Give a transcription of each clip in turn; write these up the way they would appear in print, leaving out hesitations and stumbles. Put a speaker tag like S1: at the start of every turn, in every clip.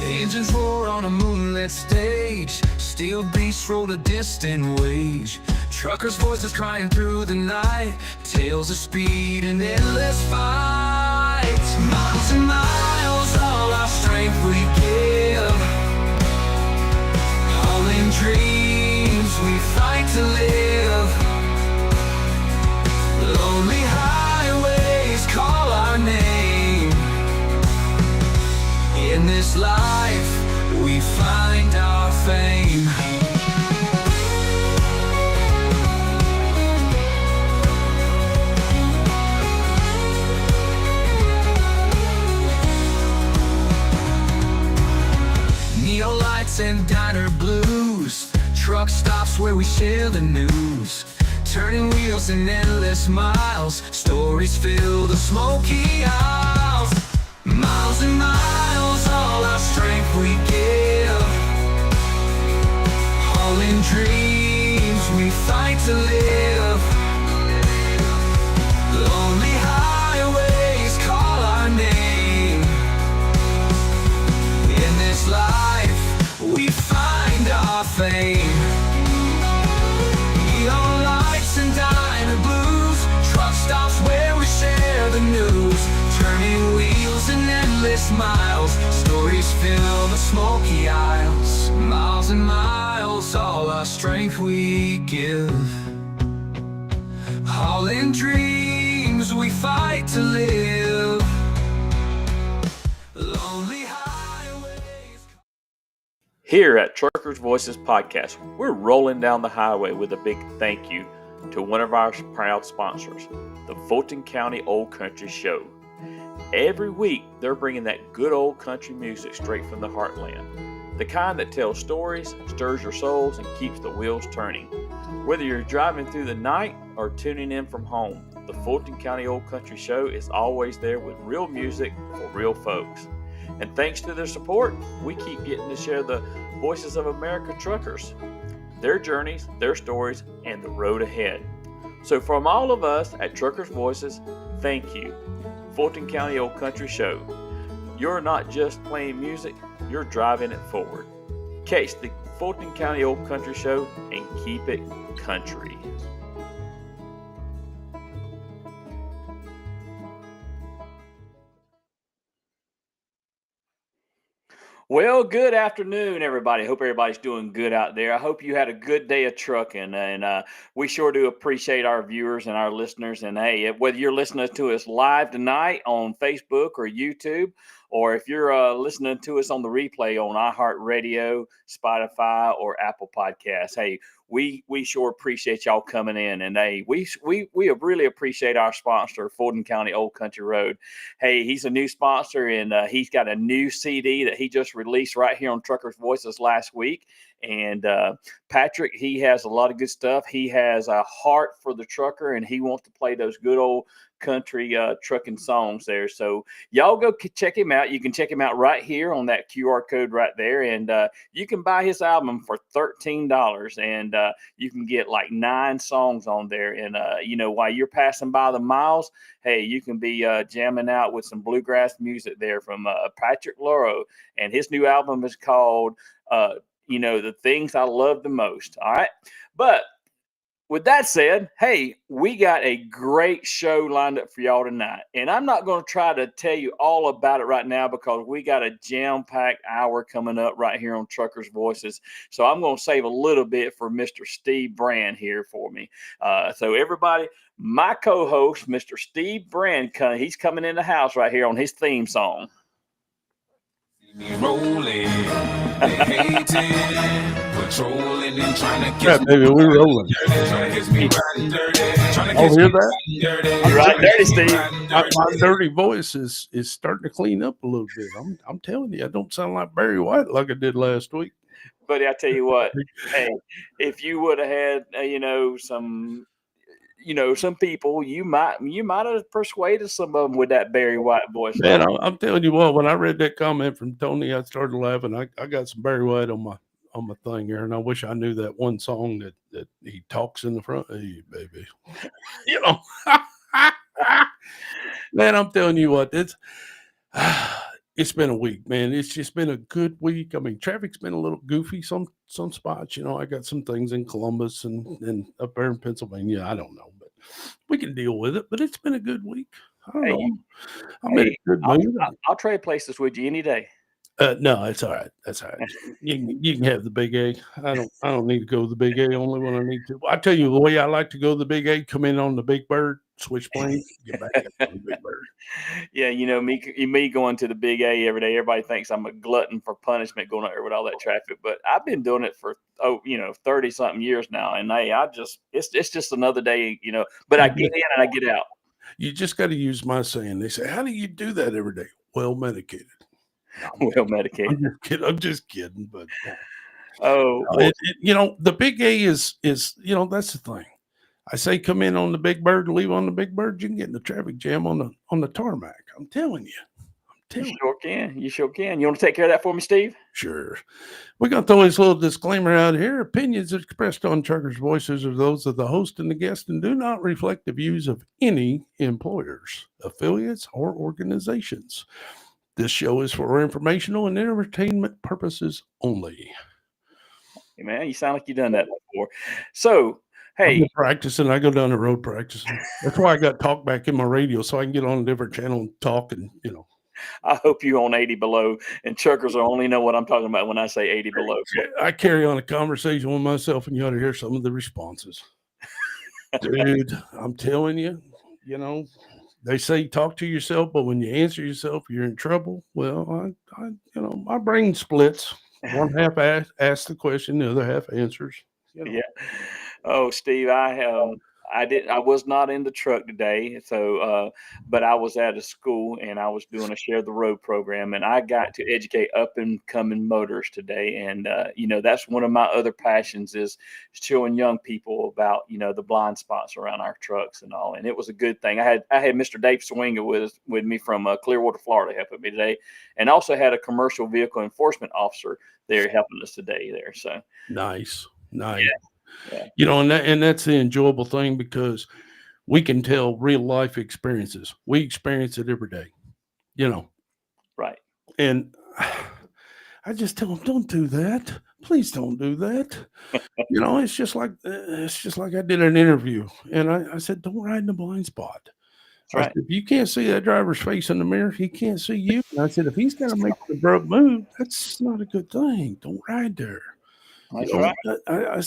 S1: Engines roar on a moonlit stage, steel beasts roll a distant wage. Truckers' voices crying through the night, tales of speed and endless fight. Miles and miles, all our strength we give. Hauling dreams, we fight to live. Lonely highways call our name. In this life, we find our fame. Neon lights and diner blues, truck stops where we share the news. Turning wheels in endless miles, stories fill the smoky aisles. Miles and miles, all our strength we give. Hauling dreams, we fight to live. Lonely highways call our name. In this life, we find our fame. Neon lights and diner blues, truck stops where we share the news. Turning wheels and endless miles, stories fill the smoky aisles. Miles and miles, all our strength we give. Hauling dreams, we fight to live. Lonely highways.
S2: Here at Truckers Voices Podcast, we're rolling down the highway with a big thank you to one of our proud sponsors, the Fulton County Old Country Show. Every week, they're bringing that good old country music straight from the heartland. The kind that tells stories, stirs your souls, and keeps the wheels turning. Whether you're driving through the night or tuning in from home, the Fulton County Old Country Show is always there with real music for real folks. And thanks to their support, we keep getting to share the voices of America truckers, their journeys, their stories, and the road ahead. So from all of us at Truckers Voices, thank you. Fulton County Old Country Show. You're not just playing music, you're driving it forward. Catch the Fulton County Old Country Show and keep it country. Well, good afternoon, everybody. Hope everybody's doing good out there. I hope you had a good day of trucking, and we sure do appreciate our viewers and our listeners. And hey, whether you're listening to us live tonight on Facebook or YouTube, or if you're listening to us on the replay on iHeartRadio, Spotify, or Apple Podcasts, hey, we sure appreciate y'all coming in. And hey, we really appreciate our sponsor, Fulton County Old Country Road. Hey, he's a new sponsor, and he's got a new CD that he just released right here on Truckers Voices last week. And Patrick, he has a lot of good stuff. He has a heart for the trucker, and he wants to play those good old country trucking songs there. So y'all go check him out. You can check him out right here on that QR code right there. And you can buy his album for $13. And you can get like 9 songs on there. And, while you're passing by the miles, hey, you can be jamming out with some bluegrass music there from Patrick Loro. And his new album is called, The Things I Love the Most. All right. But with that said, hey, we got a great show lined up for y'all tonight. And I'm not going to try to tell you all about it right now because we got a jam-packed hour coming up right here on Truckers Voices. So I'm going to save a little bit for Mr. Steve Brand here for me. So everybody, my co-host, Mr. Steve Brand, he's coming in the house right here on his theme song.
S1: Rolling, they hating, patrolling and trying to
S3: Yeah, baby, we're rolling.
S1: Oh,
S3: hear that?
S2: All right, dirty Steve.
S3: My dirty voice is starting to clean up a little bit. I'm telling you, I don't sound like Barry White like I did last week.
S2: Buddy, I tell you what, hey, if you would have had, some people, you might have persuaded some of them with that Barry White voice.
S3: Man, I'm telling you what, when I read that comment from Tony, I started laughing. I got some Barry White on my thing here, and I wish I knew that one song that he talks in the front. Hey, baby, you know. Man, I'm telling you what, it's been a week, man. It's just been a good week. I mean, traffic's been a little goofy some spots. You know, I got some things in Columbus and up there in Pennsylvania. I don't know, but we can deal with it. But it's been a good week. I don't
S2: Hey,
S3: know. I'm in
S2: hey,
S3: a good mood.
S2: I'll trade places with you any day.
S3: No, it's all right. That's all right. You can have the big A. I don't need to go to the big A only when I need to. I tell you the way I like to go to the big A, come in on the Big Bird, switch planes, get back on the Big Bird.
S2: Yeah, you know, me going to the Big A every day. Everybody thinks I'm a glutton for punishment going out there with all that traffic, but I've been doing it for 30 something years now, and hey, it's just another day, you know. But I get in and I get out.
S3: You just got to use my saying. They say, "How do you do that every day?" Well medicated.
S2: Well medicated.
S3: I'm just kidding, but
S2: Oh,
S3: the Big A is that's the thing. I say come in on the Big Bird and leave on the Big Bird. You can get in the traffic jam on the tarmac. I'm telling you.
S2: you sure can. You sure can. You want to take care of that for me, Steve?
S3: Sure. We're going to throw this little disclaimer out here. Opinions expressed on Truckers' Voices are those of the host and the guest and do not reflect the views of any employers, affiliates, or organizations. This show is for informational and entertainment purposes only.
S2: Hey, man, you sound like you've done that before. So, hey.
S3: Practicing. I go down the road practicing. That's why I got talk back in my radio so I can get on a different channel and talk and,
S2: I hope you own 80 below, and truckers will only know what I'm talking about when I say 80 below.
S3: I carry on a conversation with myself, and you ought to hear some of the responses. Dude, I'm telling you, they say talk to yourself, but when you answer yourself, you're in trouble. Well, my brain splits. One half asks the question, the other half answers.
S2: Yeah. Oh, Steve, I was not in the truck today, so but I was at a school and I was doing a share the road program, and I got to educate up and coming motors today, and that's one of my other passions is showing young people about the blind spots around our trucks and all, and it was a good thing. I had Mr. Dave Swinga with me from Clearwater, Florida, helping me today, and also had a commercial vehicle enforcement officer there helping us today there. So
S3: nice.
S2: Yeah.
S3: And that's the enjoyable thing because we can tell real life experiences. We experience it every day,
S2: Right.
S3: And I just tell them, don't do that. Please don't do that. It's just like I did an interview, and I said, don't ride in the blind spot.
S2: That's right.
S3: Said, if you can't see that driver's face in the mirror, he can't see you. And I said, if he's got to make the abrupt move, that's not a good thing. Don't ride there.
S2: That's right.
S3: I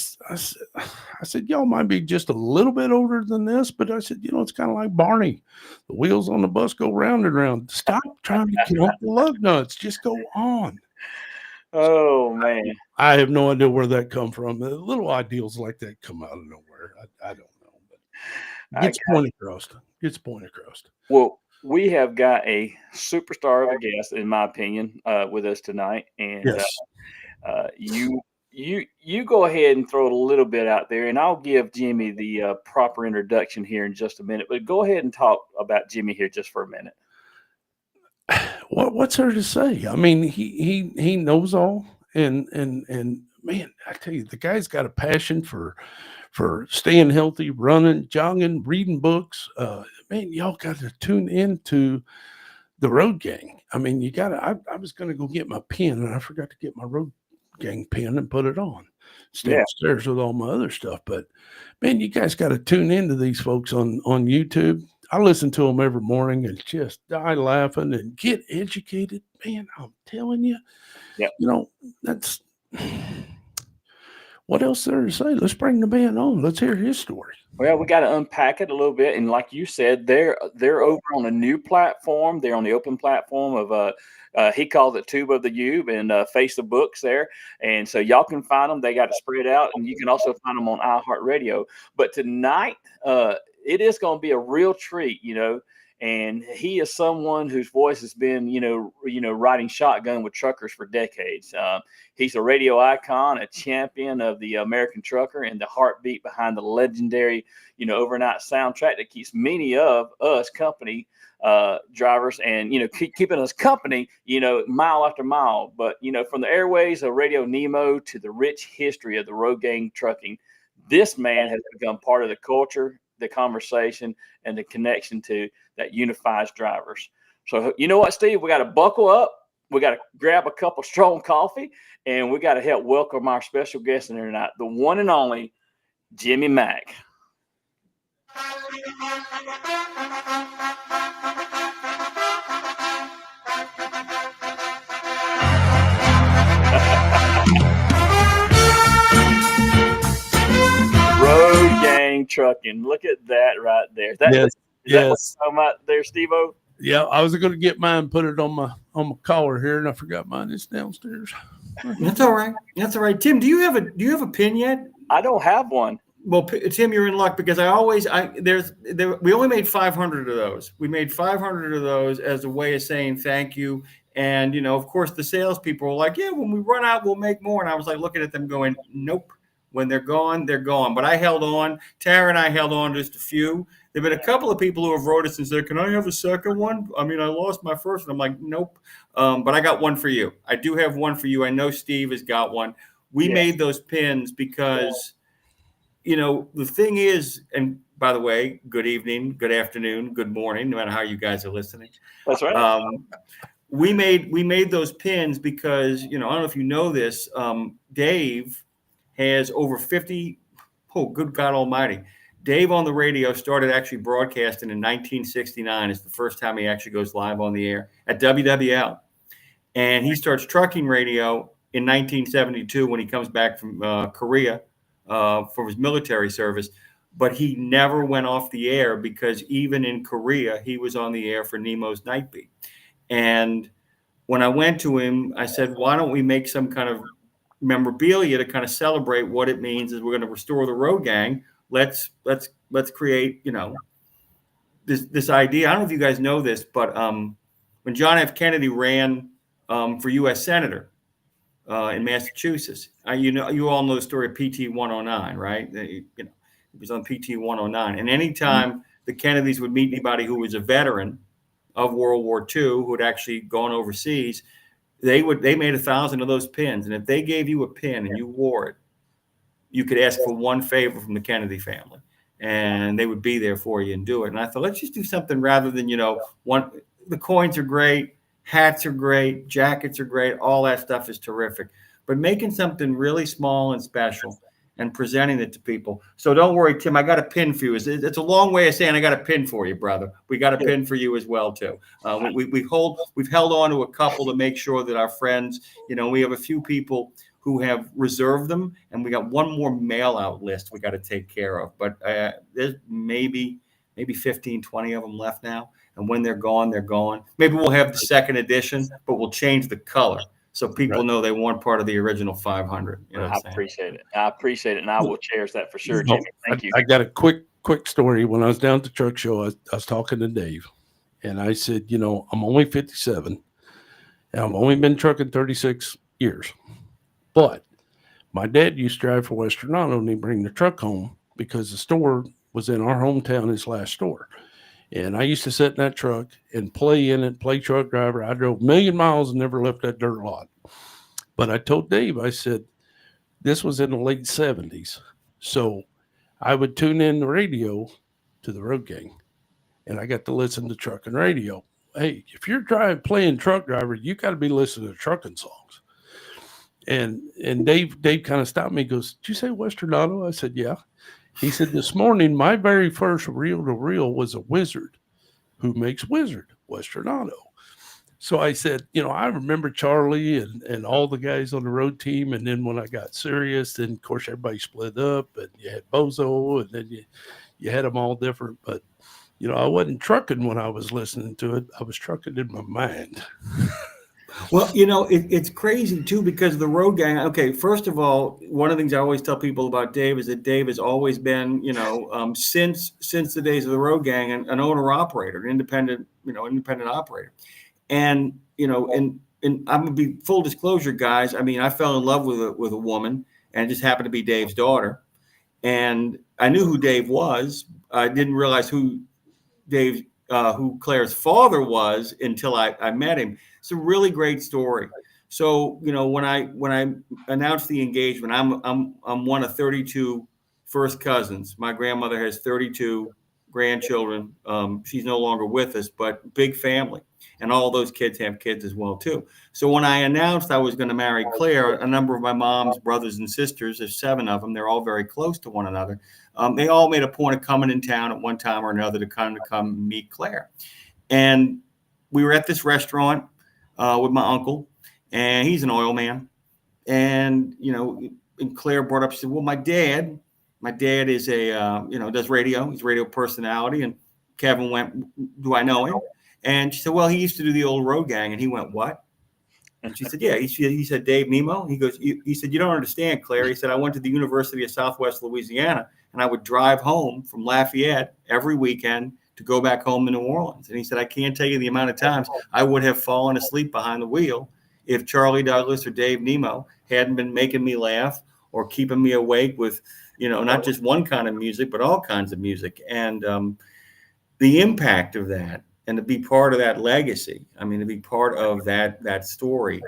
S3: said, y'all might be just a little bit older than this, but I said, it's kind of like Barney. The wheels on the bus go round and round. Stop trying to count the lug nuts. Just go on.
S2: Oh, man.
S3: I have no idea where that come from. The little ideals like that come out of nowhere. I don't know. But gets point across.
S2: Well, we have got a superstar of a guest, in my opinion, with us tonight. And
S3: yes.
S2: You go ahead and throw it a little bit out there, and I'll give Jimmy the proper introduction here in just a minute. But go ahead and talk about Jimmy here just for a minute.
S3: What's there to say? I mean, he knows all, and man, I tell you, the guy's got a passion for staying healthy, running, jogging, reading books. Man, y'all got to tune into the Road Gang. I mean, you got to. I was going to go get my pen, and I forgot to get my Road Gang pen and put it on. Stay upstairs with all my other stuff, but man, you guys got to tune into these folks on YouTube. I listen to them every morning and just die laughing and get educated. Man, I'm telling you, that's what else there to say. Let's bring the man on. Let's hear his story.
S2: Well, we got to unpack it a little bit, and like you said, they're over on a new platform. They're on the open platform of he called it Tube of the Ube and Face the Books there, and so y'all can find them. They got it spread out, and you can also find them on iHeartRadio. But tonight, it is going to be a real treat, and he is someone whose voice has been, riding shotgun with truckers for decades. He's a radio icon, a champion of the American trucker, and the heartbeat behind the legendary, overnight soundtrack that keeps many of us company drivers, and keeping us company, mile after mile. But from the airways of Radio Nemo to the rich history of the Road Gang trucking, this man has become part of the culture, the conversation, and the connection to that unifies drivers. So you know what, Steve? We got to buckle up. We got to grab a cup of strong coffee, and we got to help welcome our special guest in here tonight, the one and only Jimmy Mack. Road Gang Trucking. Look at that right there.
S3: Yes.
S2: Is that what you're talking about there, Steve-O?
S3: Yeah, I was going to get mine, put it on my collar here, and I forgot mine. It's downstairs.
S4: That's all right. That's all right. Tim, do you have a pin yet?
S2: I don't have one.
S4: Well, Tim, you're in luck because we only made 500 of those. We made 500 of those as a way of saying thank you. And, of course, the salespeople were like, yeah, when we run out, we'll make more. And I was like looking at them going, nope. When they're gone, they're gone. But I held on. Tara and I held on just a few. There have been a couple of people who have wrote us and said, can I have a second one? I mean, I lost my first one. I'm like, nope. But I got one for you. I do have one for you. I know Steve has got one. We made those pins because, the thing is, and by the way, good evening, good afternoon, good morning, no matter how you guys are listening.
S2: That's right.
S4: We made those pins because, I don't know if you know this, Dave has over 50. Oh, good God Almighty. Dave on the radio started actually broadcasting in 1969. It's the first time he actually goes live on the air at WWL. And he starts trucking radio in 1972 when he comes back from Korea for his military service. But he never went off the air because even in Korea, he was on the air for Nemo's Night Beat. And when I went to him, I said, why don't we make some kind of memorabilia to kind of celebrate what it means is we're going to restore the Road Gang. Let's create, this idea. I don't know if you guys know this, but when John F. Kennedy ran for U.S. Senator in Massachusetts, you all know the story of PT 109, right? It was on PT 109. And anytime the Kennedys would meet anybody who was a veteran of World War II, who had actually gone overseas, they made 1,000 of those pins. And if they gave you a pin and you wore it, you could ask for one favor from the Kennedy family and they would be there for you and do it. And I thought, let's just do something rather than, the coins are great, hats are great, jackets are great. All that stuff is terrific, but making something really small and special and presenting it to people. So don't worry, Tim, I got a pin for you. It's a long way of saying I got a pin for you, brother. We got a pin for you as well, too. We've held on to a couple to make sure that our friends, we have a few people who have reserved them, and we got one more mail out list we got to take care of. But there's maybe 15, 20 of them left now. And when they're gone, they're gone. Maybe we'll have the second edition, but we'll change the color so people know they weren't part of the original 500.
S2: I appreciate it. And I will cherish that for sure, Jimmy. Thank you.
S3: I got a quick story. When I was down at the truck show, I was talking to Dave, and I said, I'm only 57, and I've only been trucking 36 years. But my dad used to drive for Western Auto, and he'd bring the truck home because the store was in our hometown, his last store. And I used to sit in that truck and play in it, play truck driver. I drove 1,000,000 miles and never left that dirt lot. But I told Dave, I said, this was in the late 70s. So I would tune in the radio to the Road Gang, and I got to listen to trucking radio. Hey, if you're playing truck driver, you got to be listening to trucking songs. And Dave kind of stopped me. He goes, did you say Western Auto? I said, yeah. He said, this morning, my very first reel-to-reel was a Wizard who makes Wizard, Western Auto. So I said, I remember Charlie and all the guys on the road team. And then when I got serious, then, of course, everybody split up. And you had Bozo, and then you had them all different. But, I wasn't trucking when I was listening to it. I was trucking in my mind.
S4: Well, it's crazy, too, because the Road Gang. Okay, first of all, one of the things I always tell people about Dave is that Dave has always been, since the days of the Road Gang, an owner-operator, an independent operator. And, and I'm going to be full disclosure, guys. I mean, I fell in love with a woman, and it just happened to be Dave's daughter. And I knew who Dave was. I didn't realize who Dave's who Claire's father was until I met him. It's a really great story. So, you know, when I announced the engagement, I'm one of 32 first cousins. My grandmother has 32 grandchildren. She's no longer with us, but big family. And all those kids have kids as well, too. So when I announced I was going to marry Claire, a number of my mom's brothers and sisters, there's 7 of them, they're all very close to one another. They all made a point of coming in town at one time or another to kind of come meet Claire. And we were at this restaurant with my uncle, and he's an oil man. And, you know, and Claire brought up, she said, well, my dad is a, you know, does radio. He's a radio personality. And Kevin went, do I know him? And she said, well, he used to do the old Road Gang. And he went, what? And she said, yeah. He said, Dave Nemo. He goes, he said, you don't understand, Claire. He said, I went to the University of Southwest Louisiana, and I would drive home from Lafayette every weekend to go back home to New Orleans. And he said, I can't tell you the amount of times I would have fallen asleep behind the wheel if Charlie Douglas or Dave Nemo hadn't been making me laugh or keeping me awake with, you know, not just one kind of music, but all kinds of music. And the impact of that, and to be part of that legacy, I mean, to be part of that story,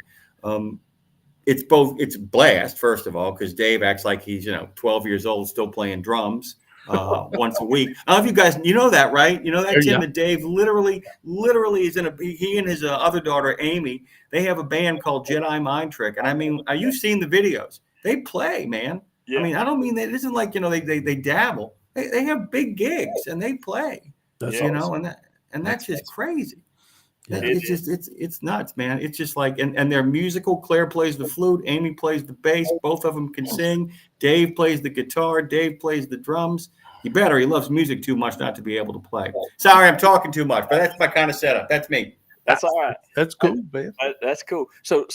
S4: it's a blast, first of all, because Dave acts like he's, you know, 12 years old, still playing drums once a week. I don't know if you guys, you know that, right? You know that, Tim,
S3: Yeah.
S4: that Dave literally is he and his other daughter, Amy, they have a band called Jedi Mind Trick. And I mean, you've seen the videos. They play, man.
S2: Yeah.
S4: I mean, I don't mean that it isn't like, you know, they dabble. They have big gigs and they play,
S3: That's
S4: you
S3: awesome.
S4: know, and that's just crazy.
S3: Yeah.
S4: It's just it's nuts, man. It's just like and they're musical. Claire plays the flute, Amy plays the bass. Both of them can sing. Dave plays the guitar. Dave plays the drums. He loves music too much not to be able to play. Sorry, I'm talking too much, but that's my kind of setup. That's me.
S2: That's all right.
S3: That's cool, man.
S2: That's cool. So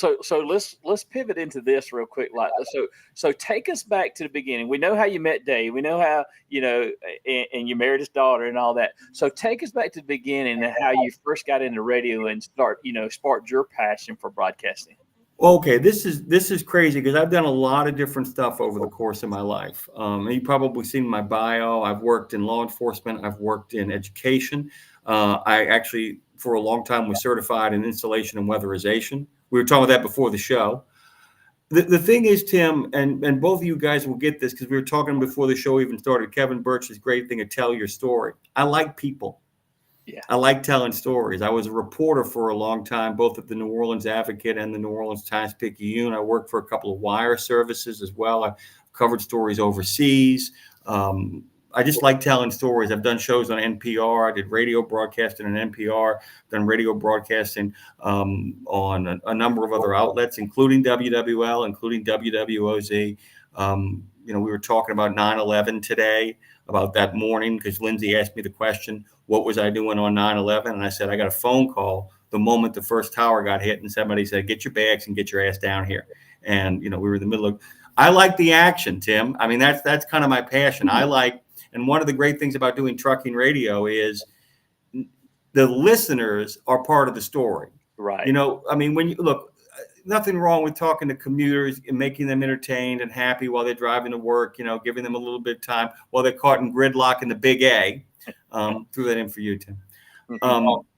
S2: let's pivot into this real quick. Like, so take us back to the beginning. We know how you met Dave. We know how, you know, and you married his daughter and all that. So take us back to the beginning and how you first got into radio and sparked your passion for broadcasting.
S4: Okay, this is crazy because I've done a lot of different stuff over the course of my life. You've probably seen my bio. I've worked in law enforcement. I've worked in education. I actually, for a long time, was certified in installation and weatherization. We were talking about that before the show. The thing is, Tim, and both of you guys will get this because we were talking before the show even started. Kevin Birch's great thing to tell your story. I like people.
S2: Yeah.
S4: I like telling stories. I was a reporter for a long time, both at the New Orleans Advocate and the New Orleans Times-Picayune. I worked for a couple of wire services as well. I covered stories overseas. I just like telling stories. I've done shows on NPR. I did radio broadcasting on NPR, done radio broadcasting on a number of other outlets, including WWL, including WWOZ. You know, we were talking about 9/11 today, about that morning, because Lindsay asked me the question, what was I doing on 9/11? And I said, I got a phone call the moment the first tower got hit, and somebody said, get your bags and get your ass down here. And, you know, we were in the middle of, I like the action, Tim. I mean, that's kind of my passion. I like, and one of the great things about doing trucking radio is the listeners are part of the story.
S2: Right.
S4: You know, I mean, when you look, nothing wrong with talking to commuters and making them entertained and happy while they're driving to work, you know, giving them a little bit of time while they're caught in gridlock in the Big A. Threw that in for you, Tim.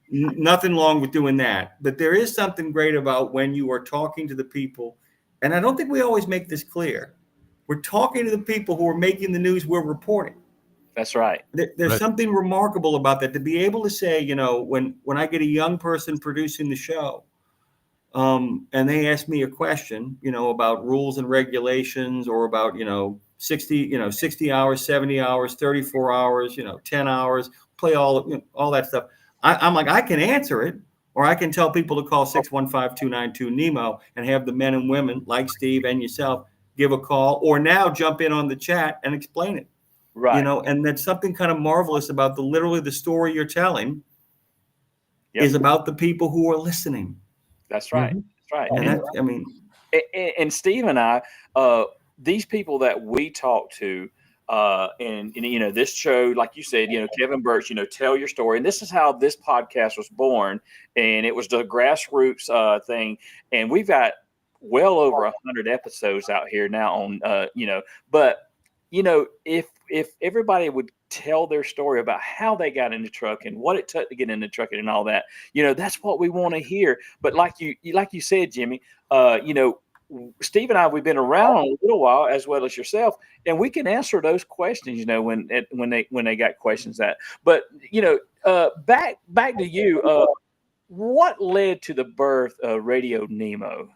S4: Nothing wrong with doing that. But there is something great about when you are talking to the people. And I don't think we always make this clear. We're talking to the people who are making the news we're reporting.
S2: That's right.
S4: There's
S3: Right.
S4: something remarkable about that, to be able to say, you know, when I get a young person producing the show, and they ask me a question, you know, about rules and regulations, or about, 60 hours, 70 hours, 34 hours, 10 hours, play all that stuff. I'm like, I can answer it, or I can tell people to call 615-292-NEMO and have the men and women like Steve and yourself give a call, or now jump in on the chat and explain it.
S2: Right.
S4: You know, and that's something kind of marvelous about literally the story you're telling
S2: Yep.
S4: is about the people who are listening.
S2: That's right.
S3: Mhm.
S2: That's right.
S4: And that, I mean,
S2: And Steve and I, these people that we talk to, and this show, like you said, Kevin Birch, tell your story. And this is how this podcast was born. And it was the grassroots thing. And we've got well over 100 episodes out here now on, but if everybody would tell their story about how they got into trucking, what it took to get into trucking and all that, that's what we want to hear. But like you said, Jimmy, Steve and I, we've been around a little while as well as yourself, and we can answer those questions, when they got questions that. But back to you. What led to the birth of Radio Nemo?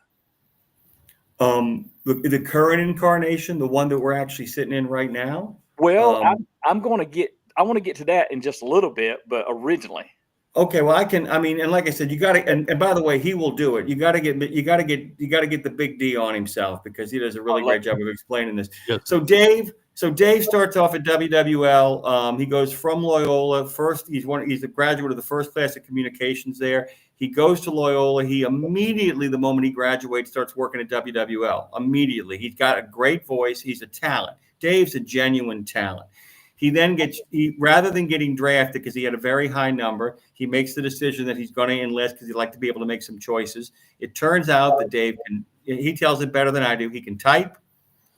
S4: The current incarnation, the one that we're actually sitting in right now.
S2: Well, I want to get to that in just a little bit, but originally.
S4: Okay, well, and like I said, you got to, and by the way, he will do it. You got to get the big D on himself, because he does a really great job of explaining this.
S3: Yes.
S4: So Dave starts off at WWL. He goes from Loyola. First, he's a graduate of the first class of communications there. He goes to Loyola. He immediately, the moment he graduates, starts working at WWL. Immediately, he's got a great voice. He's a talent. Dave's a genuine talent. He then rather than getting drafted, because he had a very high number, he makes the decision that he's going to enlist because he'd like to be able to make some choices. It turns out that Dave he tells it better than I do. He can type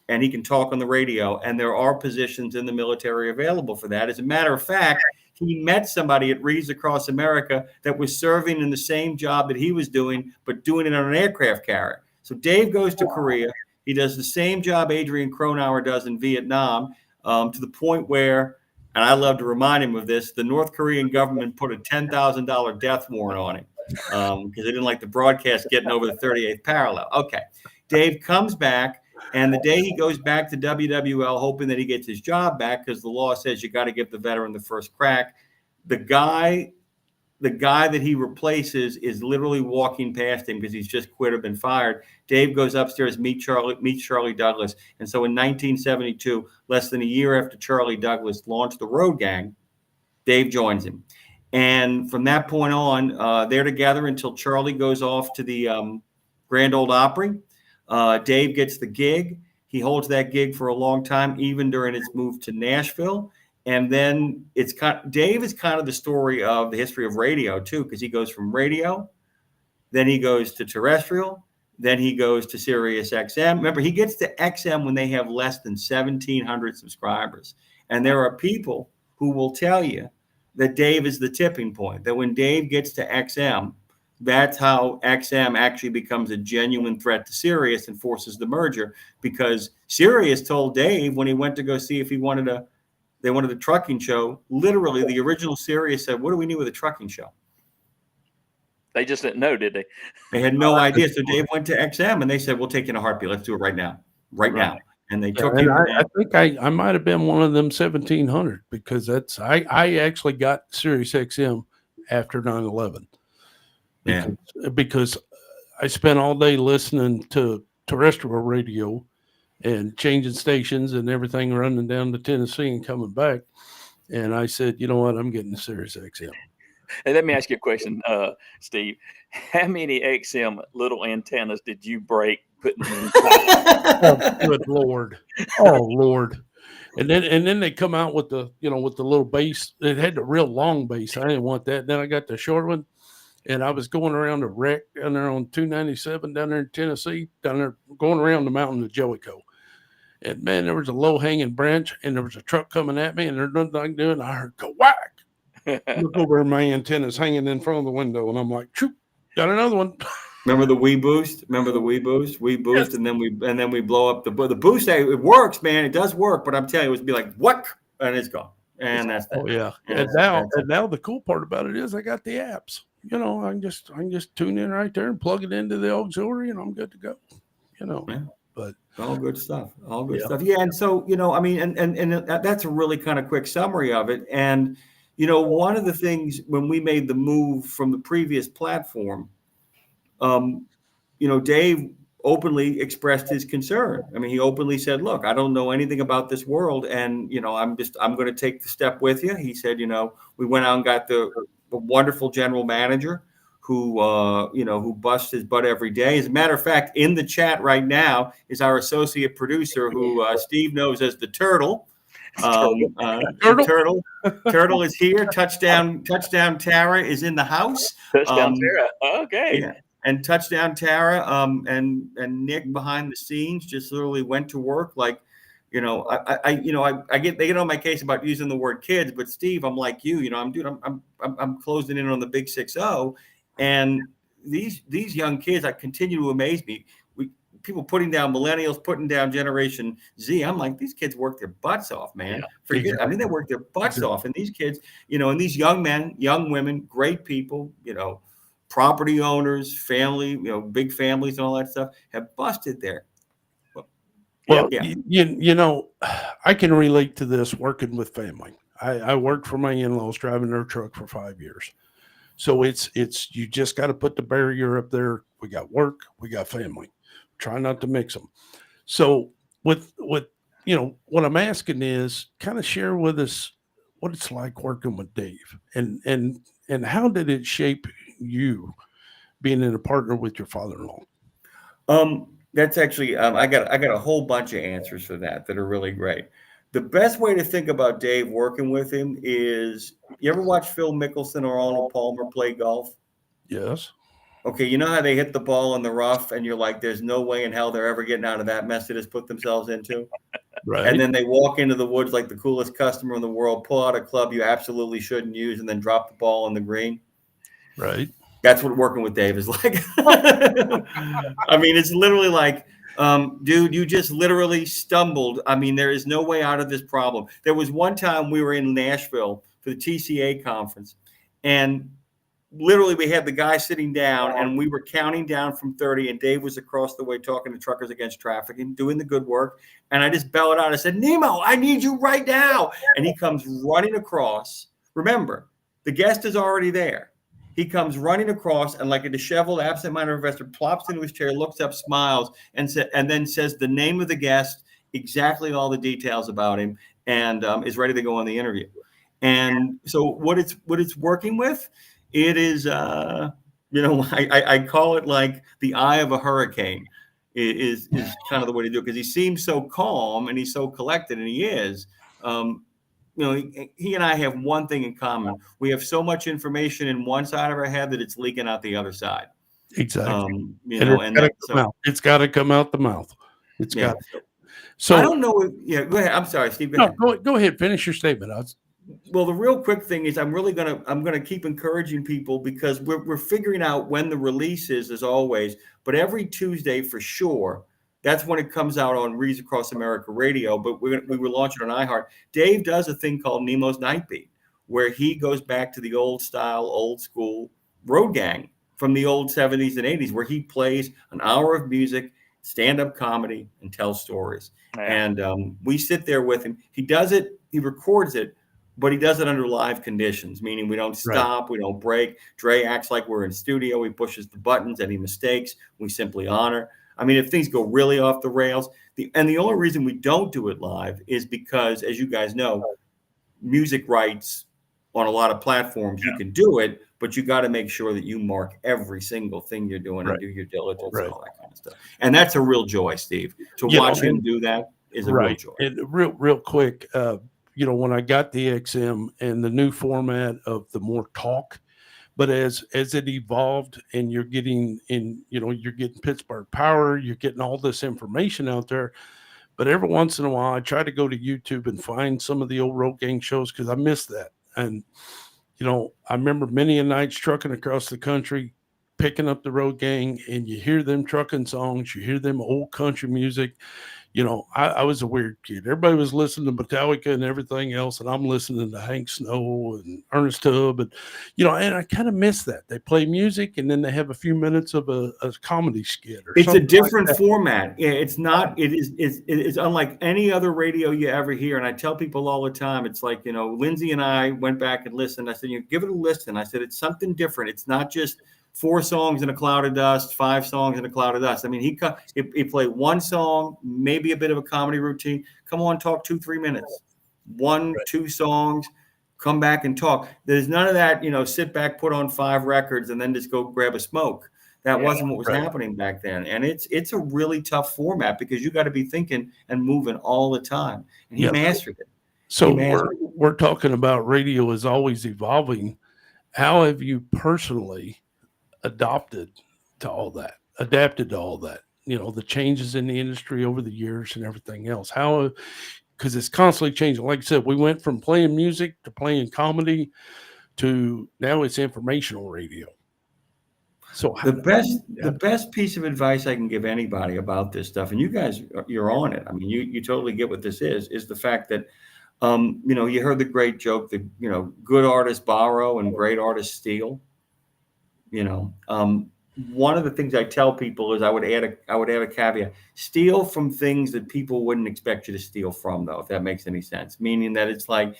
S4: and he can talk on the radio, and there are positions in the military available for that. As a matter of fact, he met somebody at Reeds Across America that was serving in the same job that he was doing, but doing it on an aircraft carrier. So Dave goes to Korea. He does the same job Adrian Cronauer does in Vietnam. To the point where, and I love to remind him of this, the North Korean government put a $10,000 death warrant on him because they didn't like the broadcast getting over the 38th parallel. Okay. Dave comes back, and the day he goes back to WWL, hoping that he gets his job back, because the law says you got to give the veteran the first crack, the guy that he replaces is literally walking past him because he's just quit or been fired. Dave goes upstairs, meets Charlie Douglas. And so in 1972, less than a year after Charlie Douglas launched the Road Gang, Dave joins him. And from that point on, they're together until Charlie goes off to the Grand Ole Opry. Dave gets the gig. He holds that gig for a long time, even during his move to Nashville. And then Dave is kind of the story of the history of radio too, because he goes from radio, then he goes to terrestrial, then he goes to Sirius XM. Remember, he gets to XM when they have less than 1,700 subscribers. And there are people who will tell you that Dave is the tipping point, that when Dave gets to XM, that's how XM actually becomes a genuine threat to Sirius and forces the merger, because Sirius told Dave when he went to go see if they wanted a trucking show. Literally, the original Sirius said, "What do we need with a trucking show?"
S2: They just didn't know, did they?
S4: They had no idea. So Dave went to XM, and they said, "We'll take you in a heartbeat. Let's do it right now." And they took him.
S3: I think I might have been one of them 1,700, because I actually got Sirius XM after 9/11. Because I spent all day listening to terrestrial radio and changing stations and everything, running down to Tennessee and coming back. And I said, you know what, I'm getting the Sirius XM.
S2: And let me ask you a question, Steve. How many XM little antennas did you break putting them in?
S3: Oh, good Lord. Oh, Lord. And then they come out with the little base. It had the real long base. I didn't want that. Then I got the short one. And I was going around a wreck down there on 297 down there in Tennessee, down there going around the mountain of Jellicoe. And, man, there was a low-hanging branch, and there was a truck coming at me, and there's nothing I can do, and I heard go whack. Look over, and my antenna's hanging in front of the window, and I'm like, shoot, got another one.
S4: Remember the Wii Boost? We boost, yes. and then we blow up the boost. It works, man. It does work, but I'm telling you, it would be like, what? And it's gone. And that's that.
S3: Oh, yeah. And now the cool part about it is I got the apps. I can just tune in right there and plug it into the auxiliary, and I'm good to go.
S4: Yeah.
S3: But
S4: all good stuff. Stuff. Yeah. And so, and that's a really kind of quick summary of it. And, one of the things when we made the move from the previous platform, Dave openly expressed his concern. I mean, he openly said, look, I don't know anything about this world. And, I'm going to take the step with you. He said, we went out and got the wonderful general manager who busts his butt every day. As a matter of fact, in the chat right now is our associate producer, who Steve knows as the Turtle. Turtle is here. Touchdown Tara is in the house.
S2: Touchdown Tara. Okay.
S4: Yeah. And Touchdown Tara and Nick behind the scenes just literally went to work like You know, I get they get on my case about using the word kids, but Steve, I'm like you. You know, I'm closing in on the big 6-0, and these young kids, I continue to amaze me. People putting down millennials, putting down Generation Z. I'm like, these kids work their butts off, man.
S3: Yeah, exactly.
S4: I mean, they work their butts off, and these kids, you know, and these young men, young women, great people, you know, property owners, family, you know, big families and all that stuff, have busted there.
S3: Well,
S4: Yeah.
S3: you know, I can relate to this working with family. I worked for my in-laws driving their truck for 5 years. So it's you just got to put the barrier up there. We got work, we got family. Try not to mix them. So with you know, what I'm asking is kind of share with us what it's like working with Dave and how did it shape you being in a partner with your father-in-law?
S4: That's actually I got a whole bunch of answers for that are really great. The best way to think about Dave working with him is, you ever watch Phil Mickelson or Arnold Palmer play golf?
S3: Yes.
S4: Okay, you know how they hit the ball in the rough and you're like, there's no way in hell they're ever getting out of that mess they just put themselves into?
S3: Right.
S4: And then they walk into the woods like the coolest customer in the world, pull out a club you absolutely shouldn't use, and then drop the ball on the green.
S3: Right.
S4: That's what working with Dave is like. I mean, it's literally like, dude, you just literally stumbled. I mean, there is no way out of this problem. There was one time we were in Nashville for the TCA conference, and literally we had the guy sitting down and we were counting down from 30, and Dave was across the way talking to Truckers Against Trafficking, doing the good work. And I just bellowed out. I said, Nemo, I need you right now. And he comes running across. Remember, the guest is already there. He comes running across and, like a disheveled, absent-minded investor, plops into his chair, looks up, smiles, and then says the name of the guest, exactly all the details about him, and is ready to go on the interview. And so what it's working with, it is, you know, I call it like the eye of a hurricane is kind of the way to do it, because he seems so calm and he's so collected, and he is. You know, he and I have one thing in common. We have so much information in one side of our head that it's leaking out the other side.
S3: Exactly.
S4: You know,
S3: It's got to come out the mouth. It's
S4: yeah.
S3: got to. So
S4: I don't know. Yeah, go ahead. I'm sorry, Steve. Go ahead.
S3: Go ahead. Finish your statement.
S4: Well, the real quick thing is I'm gonna keep encouraging people, because we're figuring out when the release is, as always. But every Tuesday for sure, that's when it comes out on Reads Across America Radio. But we were launching on iHeart. Dave does a thing called Nemo's Night Beat, where he goes back to the old style, old school road gang from the old 70s and 80s, where he plays an hour of music, stand-up comedy, and tells stories. Man. And we sit there with him. He does it. He records it. But he does it under live conditions, meaning we don't stop, right. We don't break. Dre acts like we're in studio. He pushes the buttons. Any mistakes, we simply honor. I mean, if things go really off the rails, the only reason we don't do it live is because, as you guys know, music rights on a lot of platforms, you can do it, but you got to make sure that you mark every single thing you're doing, right, and do your diligence, right, and all that kind of stuff. And that's a real joy, Steve. To watch him do that is a real joy.
S3: And real quick, you know, when I got the XM and the new format of the more talk, but as it evolved and you're getting Pittsburgh Power, you're getting all this information out there. But every once in a while, I try to go to YouTube and find some of the old road gang shows, because I miss that. And, you know, I remember many a nights trucking across the country, picking up the road gang, and you hear them trucking songs, you hear them old country music. You know, I was a weird kid. Everybody was listening to Metallica and everything else, and I'm listening to Hank Snow and Ernest Tubb, and and I kind of miss that. They play music, and then they have a few minutes of a comedy skit.
S4: It's a different format. Yeah, it's not. It's unlike any other radio you ever hear. And I tell people all the time, it's like, Lindsay and I went back and listened. I said, give it a listen. I said, it's something different. It's not just 4 songs in a cloud of dust, 5 songs in a cloud of dust. I mean, he played one song, maybe a bit of a comedy routine. Come on, talk 2-3 minutes. 1-2 songs, come back and talk. There's none of that, sit back, put on 5 records, and then just go grab a smoke. That wasn't what was happening back then. And it's a really tough format, because you got to be thinking and moving all the time. And he mastered it.
S3: So we're talking about radio is always evolving. How have you personally adapted to all that? the changes in the industry over the years and everything else. How, because it's constantly changing. Like I said, we went from playing music to playing comedy to now it's informational radio. So
S4: The best piece of advice I can give anybody about this stuff, and you guys, you're on it. I mean, you totally get what this is the fact that, you heard the great joke that, good artists borrow and great artists steal. One of the things I tell people is I would add a caveat: steal from things that people wouldn't expect you to steal from, though, if that makes any sense. Meaning that it's like,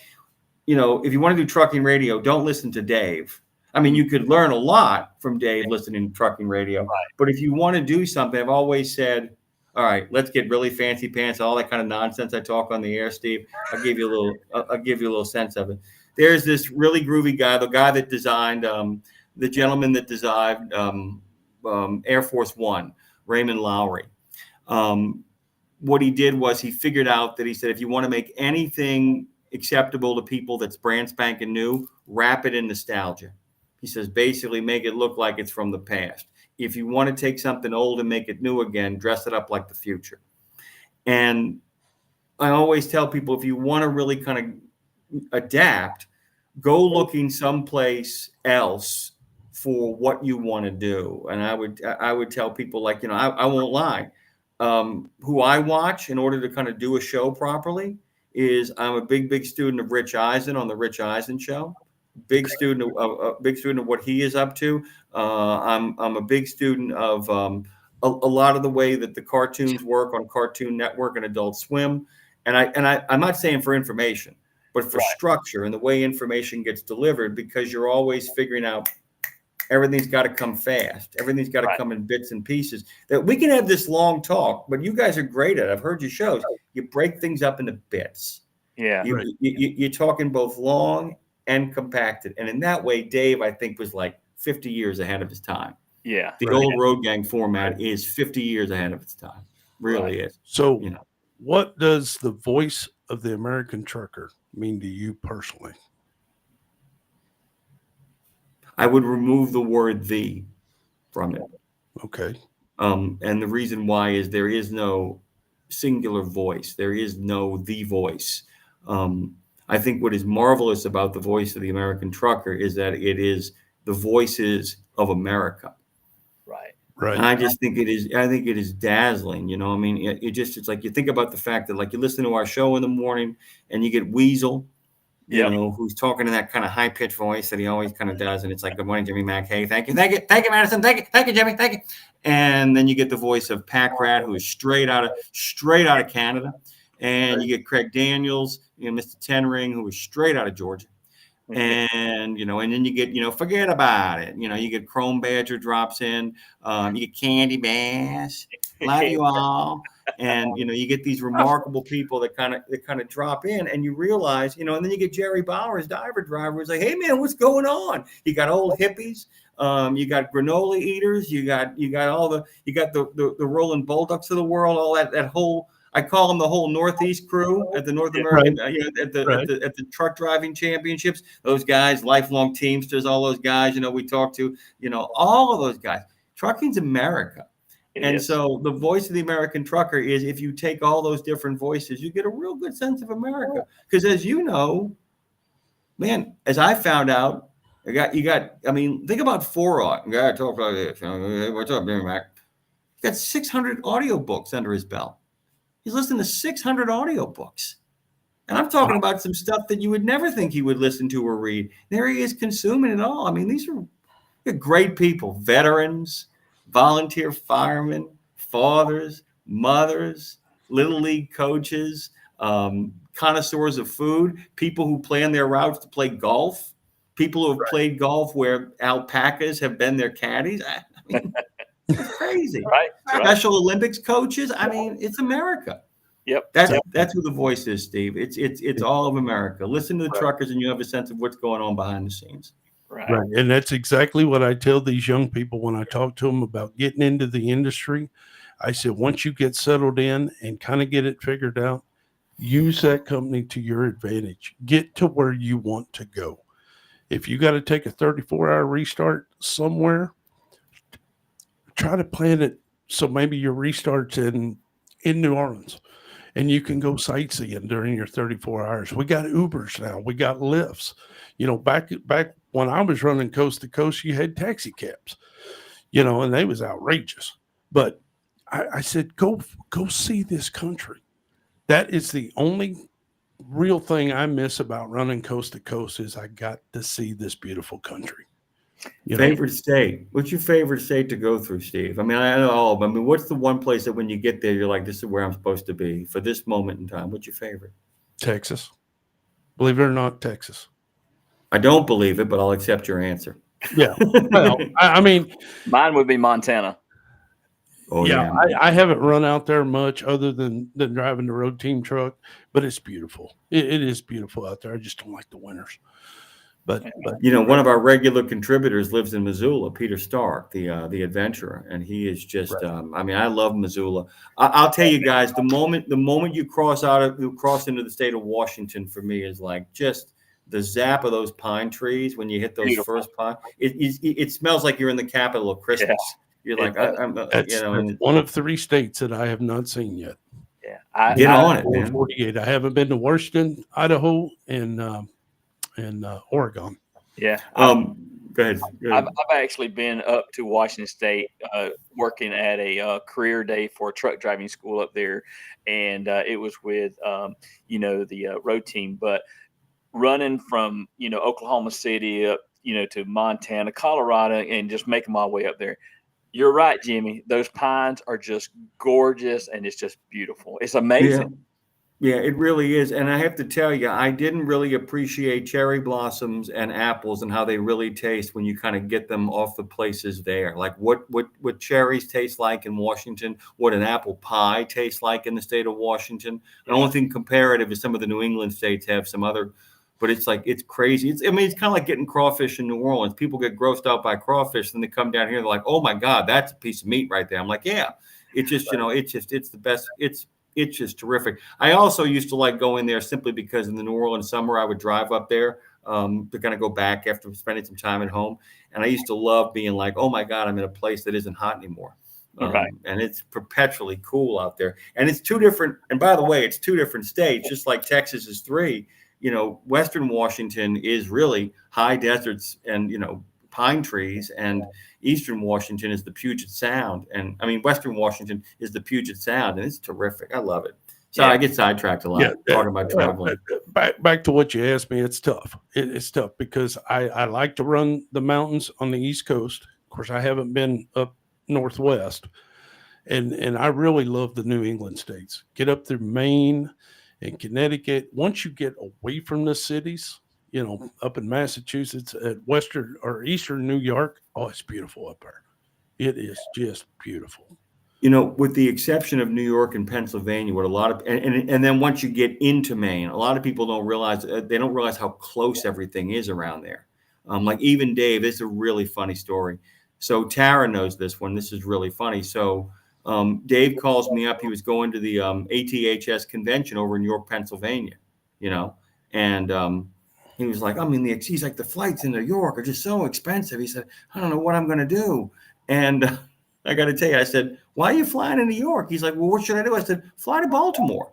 S4: if you want to do trucking radio, don't listen to Dave. I mean, you could learn a lot from Dave listening to trucking radio, but if you want to do something, I've always said, all right, let's get really fancy pants, all that kind of nonsense I talk on the air, Steve. I'll give you a little sense of it. There's this really groovy guy, the guy that designed, the gentleman that designed Air Force One, Raymond Lowry. What he did was he figured out that he said, if you want to make anything acceptable to people that's brand spanking new, wrap it in nostalgia. He says, basically make it look like it's from the past. If you want to take something old and make it new again, dress it up like the future. And I always tell people, if you want to really kind of adapt, go looking someplace else for what you want to do. And I would tell people, like, I won't lie. Who I watch in order to kind of do a show properly is I'm a big student of Rich Eisen on the Rich Eisen Show. Big student of what he is up to. I'm a big student of a lot of the way that the cartoons work on Cartoon Network and Adult Swim. And I'm not saying for information, but for structure and the way information gets delivered, because you're always figuring out everything's got to come fast. Everything's got to come in bits and pieces. That we can have this long talk, but you guys are great at it. I've heard your shows. You break things up into bits.
S2: Yeah.
S4: You're talking both long and compacted. And in that way, Dave, I think, was like 50 years ahead of his time.
S2: Yeah.
S4: The old Road Gang format is 50 years ahead of its time. Really is.
S3: So what does the voice of the American trucker mean to you personally?
S4: I would remove the word "the" from it.
S3: Okay.
S4: And the reason why is there is no singular voice. There is no the voice. I think what is marvelous about the voice of the American trucker is that it is the voices of America.
S3: Right.
S4: And I just think it is. I think it is dazzling. I mean, it's like you think about the fact that, like, you listen to our show in the morning and you get Weasel, who's talking in that kind of high pitched voice that he always kind of does, and it's like, "Good morning, Jimmy Mack. Hey, thank you, Madison. Thank you, Jimmy. Thank you." And then you get the voice of Pack Rat, who is straight out of Canada, and you get Craig Daniels, Mr. Tenring, who is straight out of Georgia. And and then you get forget about it. You get Chrome Badger drops in. You get Candy Bass. Love you all. And you get these remarkable people that kind of drop in, and you realize and then you get Jerry Bowers, diver driver, who's like, "Hey man, what's going on?" You got old hippies. You got granola eaters. You got the Rolling Bullducks of the world. All that whole. I call them the whole Northeast crew at the North American, at the truck driving championships. Those guys, lifelong Teamsters, all those guys, we talk to, all of those guys. Trucking's America. So the voice of the American trucker is, if you take all those different voices, you get a real good sense of America. Because as you know, man, as I found out, think about Foraught. You got to talk about this. What's up, Jimmy Mac? He's got 600 audiobooks under his belt. He's listening to 600 audiobooks. And I'm talking about some stuff that you would never think he would listen to or read. There he is consuming it all. I mean, these are great people, veterans, volunteer firemen, fathers, mothers, little league coaches, connoisseurs of food, people who plan their routes to play golf, people who have played golf where alpacas have been their caddies. I mean, it's crazy. Special Olympics coaches. I mean, it's America.
S2: Yep.
S4: That's who the voice is, Steve. It's all of America. Listen to the truckers, and you have a sense of what's going on behind the scenes.
S3: Right. And that's exactly what I tell these young people when I talk to them about getting into the industry. I said, once you get settled in and kind of get it figured out, use that company to your advantage. Get to where you want to go. If you got to take a 34-hour restart somewhere, try to plan it so maybe your restarts in New Orleans, and you can go sightseeing during your 34 hours. We got Ubers now. We got Lyfts. Back when I was running coast to coast, you had taxi cabs, and they was outrageous. But I said, go see this country. That is the only real thing I miss about running coast to coast is I got to see this beautiful country.
S4: Favorite state? What's your favorite state to go through, Steve? I mean, I know all of them. I mean, what's the one place that when you get there, you're like, this is where I'm supposed to be for this moment in time? What's your favorite?
S3: Texas. Believe it or not, Texas.
S4: I don't believe it, but I'll accept your answer.
S3: Yeah. Well, I mean,
S2: Mine would be Montana.
S4: Oh,
S3: yeah, I haven't run out there much other than driving the road team truck, but it's beautiful. It is beautiful out there. I just don't like the winters. But
S4: one of our regular contributors lives in Missoula, Peter Stark, the adventurer, and he is just.
S3: Right.
S4: I mean, I love Missoula. I'll tell you guys, the moment you cross into the state of Washington, for me is like just the zap of those pine trees when you hit those
S2: Beautiful.
S4: first pine. It smells like you're in the capital of Christmas.
S2: Yes.
S4: You're like,
S3: that's one of 3 states that I have not seen yet.
S2: Yeah,
S4: Get on it, man.
S3: 48. I haven't been to Washington, Idaho, and Oregon.
S2: Yeah.
S4: Go ahead.
S2: I've actually been up to Washington State working at a career day for a truck driving school up there, and it was with the road team. But running from Oklahoma City up to Montana, Colorado, and just making my way up there. You're right, Jimmy. Those pines are just gorgeous, and it's just beautiful. It's amazing.
S4: Yeah, it really is. And I have to tell you, I didn't really appreciate cherry blossoms and apples and how they really taste when you kind of get them off the places there. Like what cherries taste like in Washington, what an apple pie tastes like in the state of Washington. The only thing comparative is some of the New England states have some other, but it's crazy. It's kind of like getting crawfish in New Orleans. People get grossed out by crawfish, then they come down here, they're like, oh my God, that's a piece of meat right there. I'm like, yeah, it's just, it's the best. It's just terrific. I also used to like going there simply because in the New Orleans summer, I would drive up there to kind of go back after spending some time at home. And I used to love being like, oh my God, I'm in a place that isn't hot anymore.
S2: Right.
S4: And it's perpetually cool out there. And it's 2 different, and by the way, it's 2 different states, just like Texas is 3. Western Washington is really high deserts and, pine trees, and Eastern Washington is the Puget Sound. And I mean, Western Washington is the Puget Sound, and it's terrific. I love it. Sorry, I get sidetracked a lot talking about traveling.
S3: Back to what you asked me, it's tough. It's tough because I like to run the mountains on the East Coast. Of course, I haven't been up Northwest, and I really love the New England states. Get up through Maine and Connecticut. Once you get away from the cities, up in Massachusetts, at Western or Eastern New York, oh, it's beautiful up there. It is just beautiful.
S4: With the exception of New York and Pennsylvania, what a lot of, and then once you get into Maine, a lot of people don't realize how close everything is around there. Like even Dave, it's a really funny story. So Tara knows this one. This is really funny. So Dave calls me up. He was going to the ATHS convention over in York, Pennsylvania, and he was like, he's like, the flights in New York are just so expensive. He said, I don't know what I'm going to do. And I got to tell you, I said, why are you flying to New York? He's like, well, what should I do? I said, fly to Baltimore.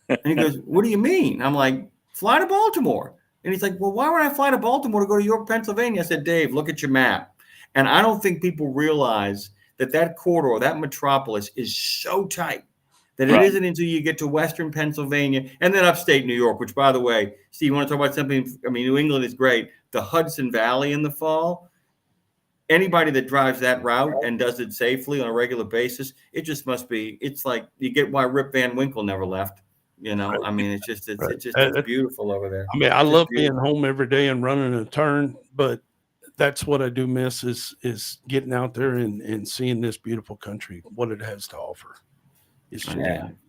S4: And he goes, what do you mean? I'm like, fly to Baltimore. And he's like, well, why would I fly to Baltimore to go to York, Pennsylvania? I said, Dave, look at your map. And I don't think people realize that corridor, that metropolis is so tight that it isn't until you get to Western Pennsylvania and then upstate New York, which, by the way, Steve, you want to talk about something? I mean, New England is great. The Hudson Valley in the fall, anybody that drives that route and does it safely on a regular basis, it just must be, it's like you get why Rip Van Winkle never left. I mean, it's beautiful over there.
S3: I mean, I love being home every day and running a turn, but that's what I do miss is getting out there and seeing this beautiful country, what it has to offer. It's just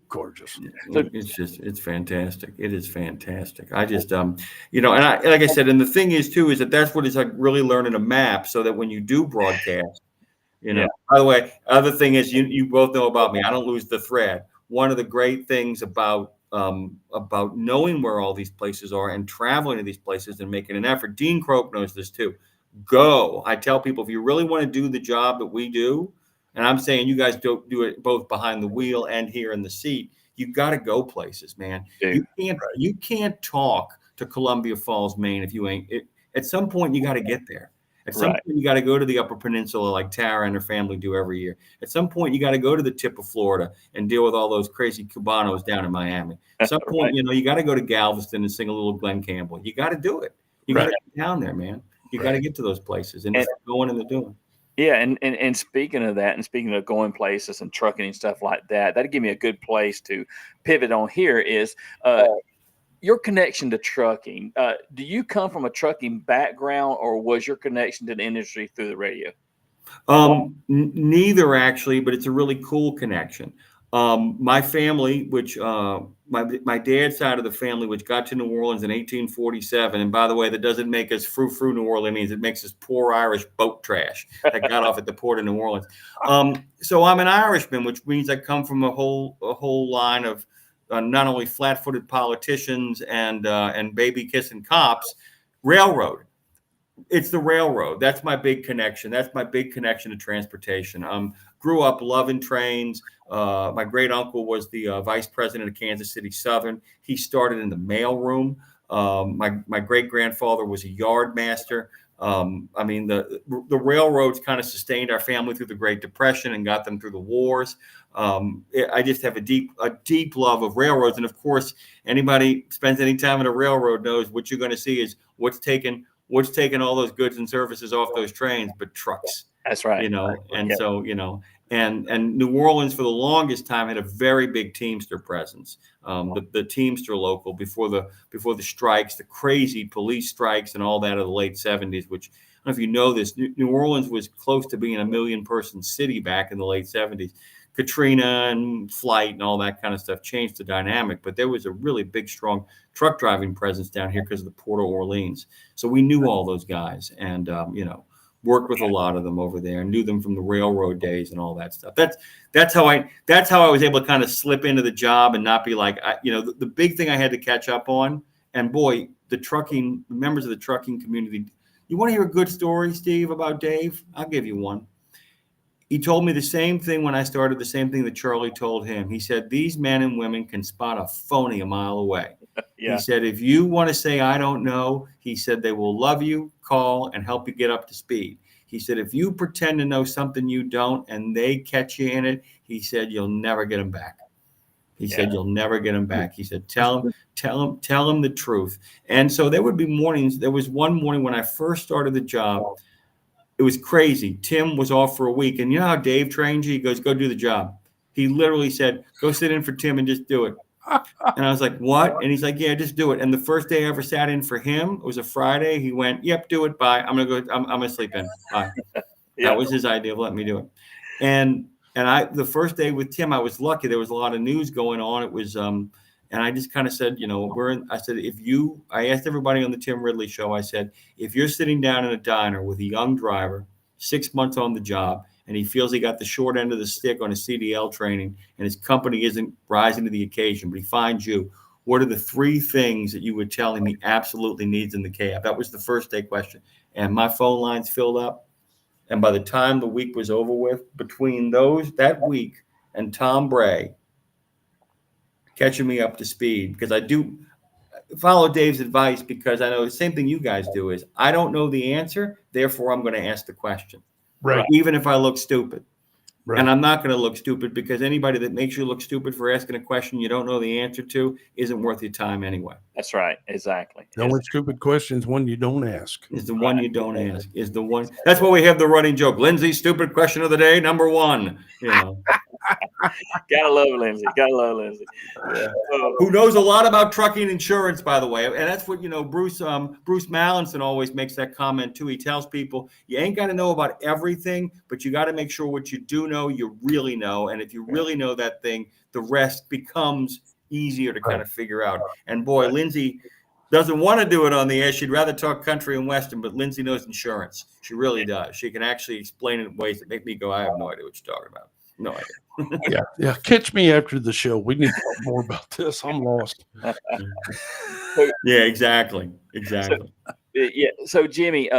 S3: gorgeous.
S4: It's fantastic. It is fantastic. I just, and like I said, and the thing is too, is that's what it's like really learning a map so that when you do broadcast, by the way, other thing is you both know about me. I don't lose the thread. One of the great things about knowing where all these places are and traveling to these places and making an effort. Dean Croak knows this too. Go. I tell people, if you really want to do the job that we do, and I'm saying you guys don't do it both behind the wheel and here in the seat. You got to go places, man.
S2: Dude,
S4: You can't talk to Columbia Falls, Maine, if you ain't. At some point, you got to get there. At some point, you got to go to the Upper Peninsula like Tara and her family do every year. At some point, you got to go to the tip of Florida and deal with all those crazy Cubanos down in Miami. At some point, you got to go to Galveston and sing a little Glenn Campbell. You got to do it. You got to get down there, man. You got to get to those places and going and doing.
S2: Yeah, and speaking of that, and speaking of going places and trucking and stuff like that, that'd give me a good place to pivot on here is your connection to trucking. Do you come from a trucking background, or was your connection to the industry through the radio?
S4: Neither, actually, but it's a really cool connection. My family, which my dad's side of the family, which got to New Orleans in 1847, and by the way, that doesn't make us frou-frou New Orleans. It makes us poor Irish boat trash that got off at the port of New Orleans. So I'm an Irishman, which means I come from a whole line of not only flat-footed politicians and baby-kissing cops, railroad. It's the railroad. That's my big connection. That's my big connection to transportation. Grew up loving trains. My great uncle was the vice president of Kansas City Southern. He started in the mail room. My great grandfather was a yard master. I mean, the railroads kind of sustained our family through the Great Depression and got them through the wars. I just have a deep love of railroads. And of course, anybody spends any time in a railroad knows what you're going to see is what's taking all those goods and services off those trains, but trucks.
S2: That's right.
S4: And so, and New Orleans for the longest time had a very big Teamster presence. The Teamster local before the strikes, the crazy police strikes and all that of the late 70s, which I don't know if you know this, New Orleans was close to being a 1 million person city back in the late 70s. Katrina and flight and all that kind of stuff changed the dynamic, but there was a really big, strong truck driving presence down here because of the Port of Orleans. So we knew all those guys and, worked with a lot of them over there and knew them from the railroad days and all that stuff. That's how I was able to kind of slip into the job and not be like, the big thing I had to catch up on. And boy, the members of the trucking community, you want to hear a good story, Steve, about Dave? I'll give you one. He told me the same thing when I started, the same thing that Charlie told him. He said, these men and women can spot a phony a mile away. Yeah. He said, if you want to say, I don't know, he said, they will love you, call, and help you get up to speed. He said, if you pretend to know something you don't and they catch you in it, he said, you'll never get them back. He said, you'll never get them back. He said, tell them the truth. And so there would be mornings. There was one morning when I first started the job. It was crazy. Tim was off for a week. And you know how Dave trains you? He goes, go do the job. He literally said, go sit in for Tim and just do it. And I was like, what? And he's like, yeah, just do it. And the first day I ever sat in for him, it was a Friday. He went, yep, do it. Bye. I'm going to sleep in. Bye. That was his idea of letting me do it. And the first day with Tim, I was lucky. There was a lot of news going on. It was, and I just kind of said, I asked everybody on the Tim Ridley show, I said, if you're sitting down in a diner with a young driver, 6 months on the job, and he feels he got the short end of the stick on his CDL training and his company isn't rising to the occasion, but he finds you, what are the 3 things that you would tell him he absolutely needs in the cab? That was the first day question. And my phone lines filled up. And by the time the week was over with, between that week and Tom Bray catching me up to speed, because I do follow Dave's advice, because I know the same thing you guys do is I don't know the answer, therefore I'm going to ask the question.
S3: Right.
S4: Even if I look stupid.
S3: Right.
S4: And I'm not going to look stupid, because anybody that makes you look stupid for asking a question you don't know the answer to isn't worth your time anyway.
S2: That's right. Exactly.
S3: The only stupid question is one you don't ask.
S4: Is the one you don't ask. Is the one. That's why we have the running joke. Lindsay's stupid question of the day, number 1.
S2: Gotta love Lindsay. Gotta love Lindsay.
S4: Yeah. Who knows a lot about trucking insurance, by the way. And that's what, Bruce Mallinson always makes that comment too. He tells people you ain't got to know about everything, but you got to make sure what you do know, you really know. And if you really know that thing, the rest becomes easier to kind of figure out. And boy, Lindsay doesn't want to do it on the air. She'd rather talk country and Western, but Lindsay knows insurance. She really does. She can actually explain it in ways that make me go, I have no idea what you're talking about. No idea.
S3: Yeah. Catch me after the show. We need to talk more about this. I'm lost.
S4: Yeah, exactly.
S2: Yeah. So Jimmy,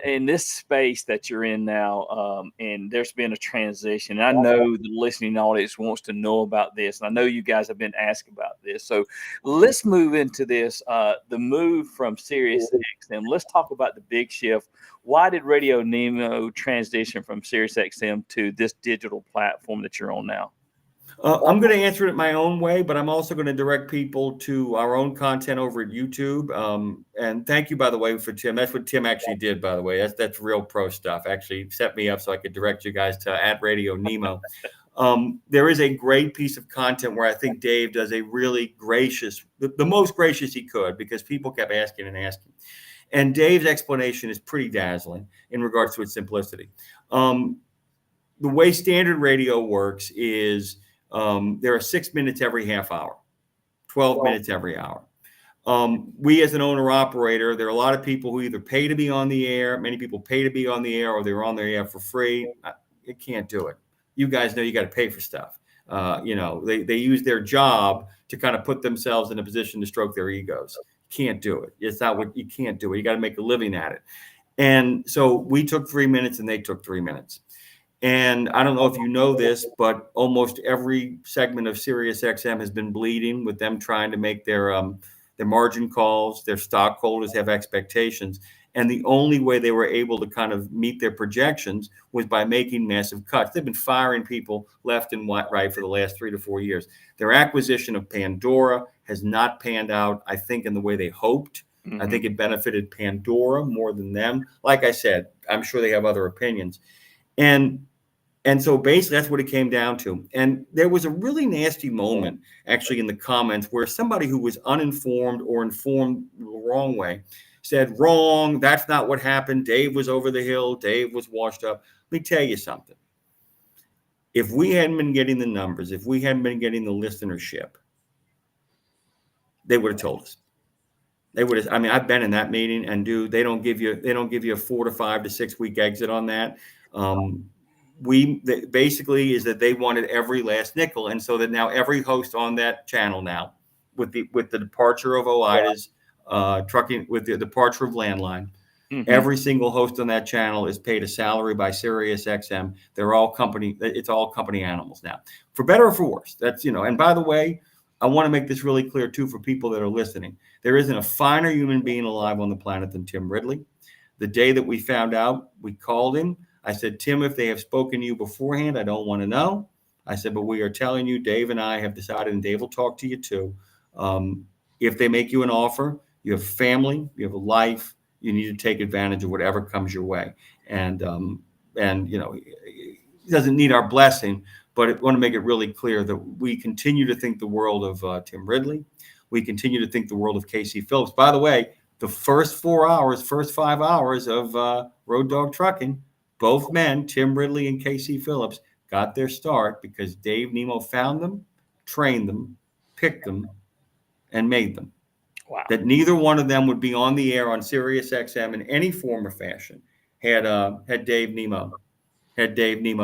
S2: in this space that you're in now, and there's been a transition. And I know the listening audience wants to know about this, and I know you guys have been asked about this. So let's move into this. The move from Sirius XM. Let's talk about the big shift. Why did Radio Nemo transition from Sirius XM to this digital platform that you're on now?
S4: I'm going to answer it my own way, but I'm also going to direct people to our own content over at YouTube. And thank you, by the way, for Tim. That's what Tim actually did, by the way. That's real pro stuff. Actually set me up so I could direct you guys to @Radio Nemo. There is a great piece of content where I think Dave does a really gracious, the most gracious he could, because people kept asking and asking. And Dave's explanation is pretty dazzling in regards to its simplicity. The way standard radio works is there are 6 minutes every half hour, 12 minutes every hour. We, as an owner operator, there are a lot of people who either pay to be on the air. Many people pay to be on the air, or they're on the air for free. You can't do it. You guys know you got to pay for stuff. They use their job to kind of put themselves in a position to stroke their egos. Can't do it. It's not what you can't do it. You got to make a living at it. And so we took 3 minutes and they took 3 minutes. And I don't know if you know this, but almost every segment of Sirius XM has been bleeding with them trying to make their margin calls. Their stockholders have expectations. And the only way they were able to kind of meet their projections was by making massive cuts. They've been firing people left and right for the last 3 to 4 years. Their acquisition of Pandora has not panned out, I think, in the way they hoped. Mm-hmm. I think it benefited Pandora more than them. Like I said, I'm sure they have other opinions. And so basically that's what it came down to. And there was a really nasty moment actually in the comments where somebody who was uninformed or informed the wrong way said, wrong, that's not what happened. Dave was over the hill. Dave was washed up. Let me tell you something. If we hadn't been getting the numbers, if we hadn't been getting the listenership, they would have told us. They would have. I mean, I've been in that meeting, and dude, they don't give you a 4 to 5 to 6 week exit on that. Basically is that they wanted every last nickel, and so that now every host on that channel now, with the departure of OIDA's trucking, with the departure of Landline, every single host on that channel is paid a salary by Sirius XM. They're all company. It's all company animals now, for better or for worse. That's And by the way, I want to make this really clear too for people that are listening. There isn't a finer human being alive on the planet than Tim Ridley. The day that we found out, we called him. I said, Tim, if they have spoken to you beforehand, I don't want to know. I said, but we are telling you, Dave and I have decided, and Dave will talk to you too. If they make you an offer, you have family, you have a life, you need to take advantage of whatever comes your way. And he doesn't need our blessing, but I want to make it really clear that we continue to think the world of Tim Ridley. We continue to think the world of Casey Phillips. By the way, the first 5 hours of Road Dog Trucking, both men, Tim Ridley and Casey Phillips, got their start because Dave Nemo found them, trained them, picked them, and made them. Wow. That neither one of them would be on the air on Sirius XM in any form or fashion had Dave Nemo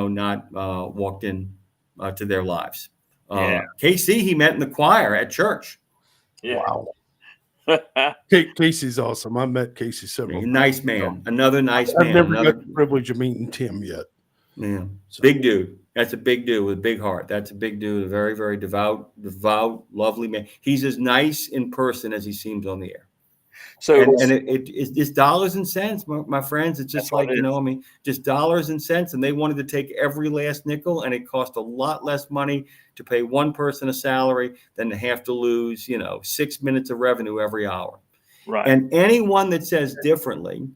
S4: not walked in to their lives. Casey, he met in the choir at church.
S2: Yeah.
S3: Wow. Casey's awesome. I met Casey several times.
S4: Nice man. Another nice man.
S3: I've never got the privilege of meeting Tim yet.
S4: Yeah. So. Big dude. That's a big dude with a big heart. That's a big dude. A very, very devout, lovely man. He's as nice in person as he seems on the air. So, and it's dollars and cents, my friends. It's just like, just dollars and cents. And they wanted to take every last nickel, and it cost a lot less money to pay one person a salary than to have to lose, 6 minutes of revenue every hour.
S2: Right.
S4: And anyone that says differently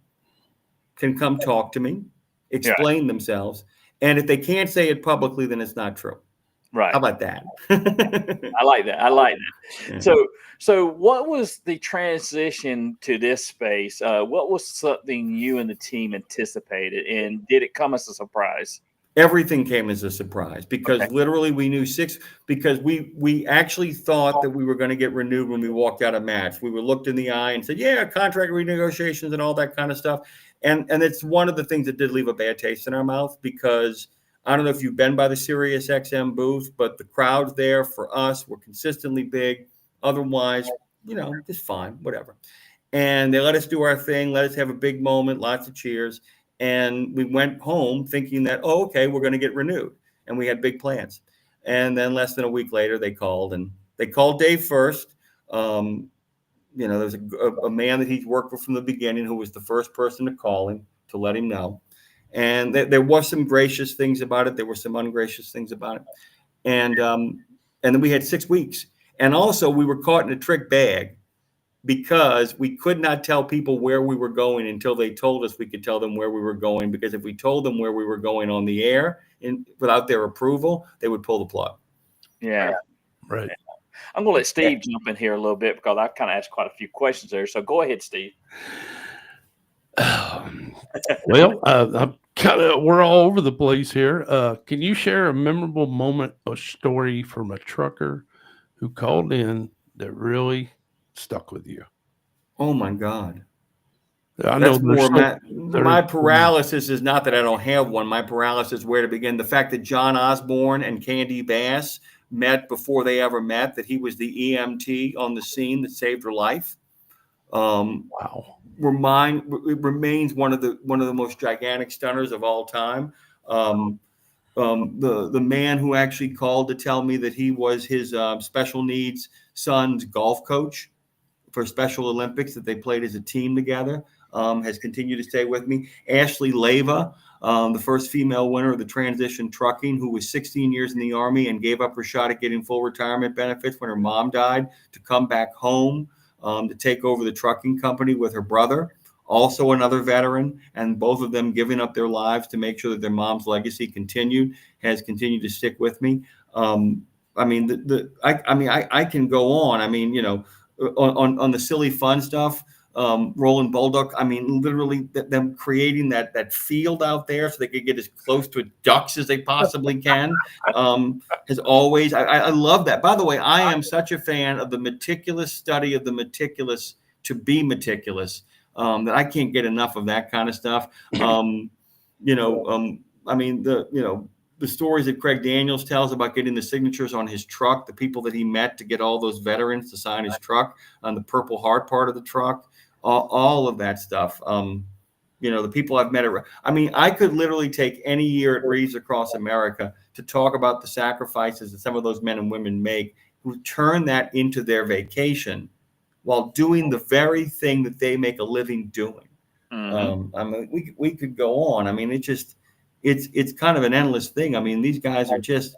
S4: can come talk to me, explain themselves. And if they can't say it publicly, then it's not true.
S2: Right.
S4: How about that?
S2: I like that. Yeah. So what was the transition to this space? What was something you and the team anticipated, and did it come as a surprise?
S4: Everything came as a surprise because literally we knew because we actually thought that we were going to get renewed when we walked out of match. We were looked in the eye and said, yeah, contract renegotiations and all that kind of stuff. And it's one of the things that did leave a bad taste in our mouth because I don't know if you've been by the Sirius XM booth, but the crowds there for us were consistently big. Otherwise, just fine, whatever. And they let us do our thing, let us have a big moment, lots of cheers. And we went home thinking that, oh, okay, we're going to get renewed. And we had big plans. And then less than a week later, they called, and they called Dave first. You know, there's a man that he's worked with from the beginning who was the first person to call him to let him know. And there was some gracious things about it. There were some ungracious things about it. And then we had 6 weeks. And also we were caught in a trick bag because we could not tell people where we were going until they told us we could tell them where we were going. Because if we told them where we were going on the air without their approval, they would pull the plug.
S2: Yeah.
S3: Right.
S2: I'm going to let Steve jump in here a little bit because I kind of asked quite a few questions there. So go ahead, Steve.
S3: Well, I'm we're all over the place here. Can you share a memorable moment or story from a trucker who called in that really stuck with you?
S4: Oh my God.
S3: I know
S4: That's more my paralysis is not that I don't have one. My paralysis is where to begin. The fact that John Osborne and Candy Bass met before they ever met, that he was the EMT on the scene that saved her life.
S3: Wow.
S4: It remains one of the most gigantic stunners of all time. The man who actually called to tell me that he was his special needs son's golf coach for Special Olympics, that they played as a team together, has continued to stay with me. Ashley Leva, the first female winner of the transition trucking, who was 16 years in the Army and gave up her shot at getting full retirement benefits when her mom died to come back home to take over the trucking company with her brother, also another veteran, and both of them giving up their lives to make sure that their mom's legacy has continued to stick with me. I mean, I can go on. I mean, you know, on the silly fun stuff, Roland Baldock, I mean, literally them creating that field out there so they could get as close to ducks as they possibly can, has always, I love that. By the way, I am such a fan of the meticulous study of the meticulous to be meticulous, that I can't get enough of that kind of stuff. I mean, the stories that Craig Daniels tells about getting the signatures on his truck, the people that he met to get all those veterans to sign his truck on the Purple Heart part of the truck, all of that stuff. The people I've met. I mean, I could literally take any year at Reeves Across America to talk about the sacrifices that some of those men and women make, who turn that into their vacation while doing the very thing that they make a living doing. Mm-hmm. I mean, we could go on. I mean, it's kind of an endless thing. I mean, these guys are just.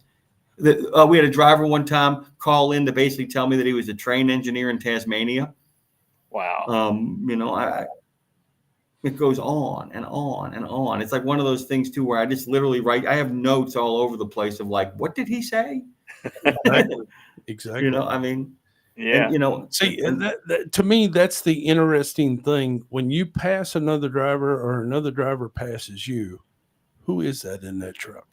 S4: We had a driver one time call in to basically tell me that he was a train engineer in Tasmania. Wow. It goes on and on and on. It's like one of those things too, where I just literally write. I have notes all over the place of like, what did he say?
S3: Exactly.
S4: I mean.
S2: Yeah.
S4: And,
S3: see, that, to me, that's the interesting thing. When you pass another driver or another driver passes you, who is that in that truck?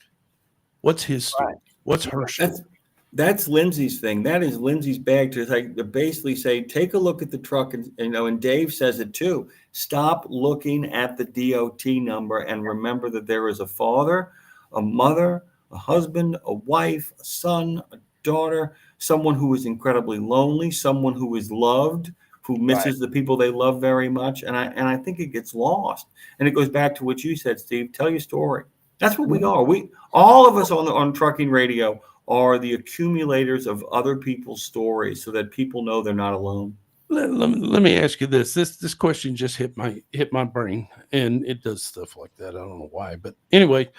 S3: What's his story? Right. What's her story?
S4: That's Lindsay's thing. That is Lindsay's bag to basically say, take a look at the truck. And Dave says it too. Stop looking at the DOT number and remember that there is a father, a mother, a husband, a wife, a son, a daughter, someone who is incredibly lonely, someone who is loved, who misses the people they love very much. And I think it gets lost. And it goes back to what you said, Steve. Tell your story. That's what we are. All of us on trucking radio are the accumulators of other people's stories so that people know they're not alone.
S3: Let me ask you this. This question just hit my brain, and it does stuff like that. I don't know why, but anyway.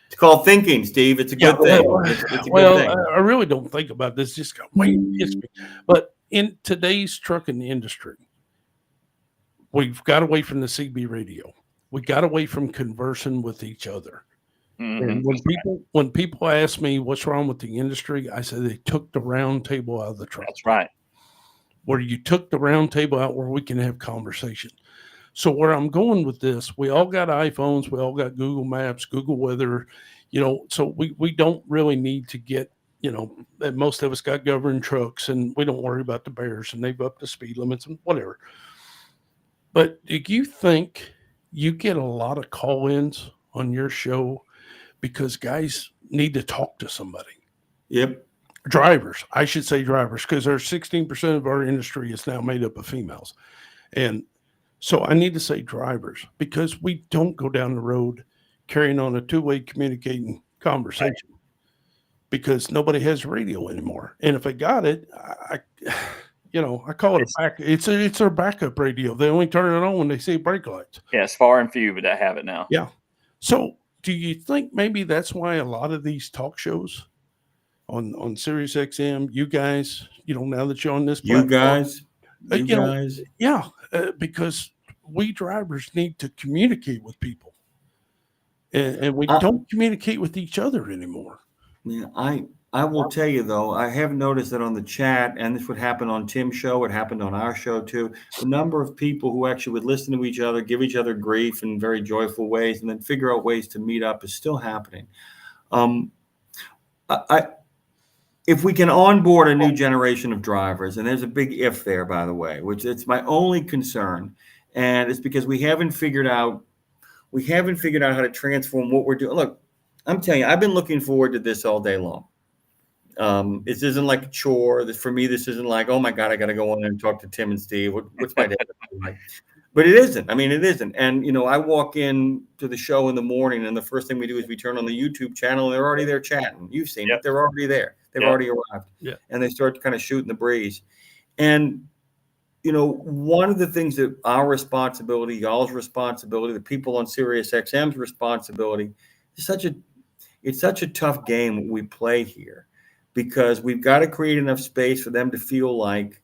S4: It's called thinking, Steve. It's a good thing. It's a good thing.
S3: I really don't think about this. Just wait, but in today's trucking industry, we've got away from the CB radio. We got away from conversing with each other. Mm-hmm. And when people ask me what's wrong with the industry, I say they took the round table out of the truck.
S2: That's right.
S3: Where you took the round table out where we can have conversation. So where I'm going with this, we all got iPhones, we all got Google Maps, Google Weather, so we don't really need to get, most of us got governed trucks and we don't worry about the bears and they've upped the speed limits and whatever. But do you think you get a lot of call-ins on your show because guys need to talk to somebody?
S4: Yep.
S3: I should say drivers, because there's 16% of our industry is now made up of females. And So I need to say drivers, because we don't go down the road carrying on a two-way communicating conversation, because nobody has radio anymore. And if I got it, I I call it a back. It's their backup radio. They only turn it on when they see brake lights.
S2: Yeah, it's far and few that have it now.
S3: Yeah. So do you think maybe that's why a lot of these talk shows on Sirius XM, you guys, now that you're on this
S4: You
S3: platform,
S4: guys,
S3: yeah, because we drivers need to communicate with people, and we don't communicate with each other anymore.
S4: Yeah, I will tell you though, I have noticed that on the chat, and this would happen on Tim's show, it happened on our show too. The number of people who actually would listen to each other, give each other grief in very joyful ways, and then figure out ways to meet up is still happening. If we can onboard a new generation of drivers, and there's a big if there, by the way, which it's my only concern, and it's because we haven't figured out how to transform what we're doing. Look, I'm telling you, I've been looking forward to this all day long. This isn't like a chore. For me, this isn't like, oh my God, I got to go on and talk to Tim and Steve. What's my day like? But it isn't. I mean, it isn't. And, I walk in to the show in the morning, and the first thing we do is we turn on the YouTube channel, and they're already there chatting. You've seen it. They're already there. They've already arrived. Yeah. And they start kind of shooting the breeze. And, one of the things that our responsibility, y'all's responsibility, the people on Sirius XM's responsibility, it's such a tough game we play here, because we've got to create enough space for them to feel like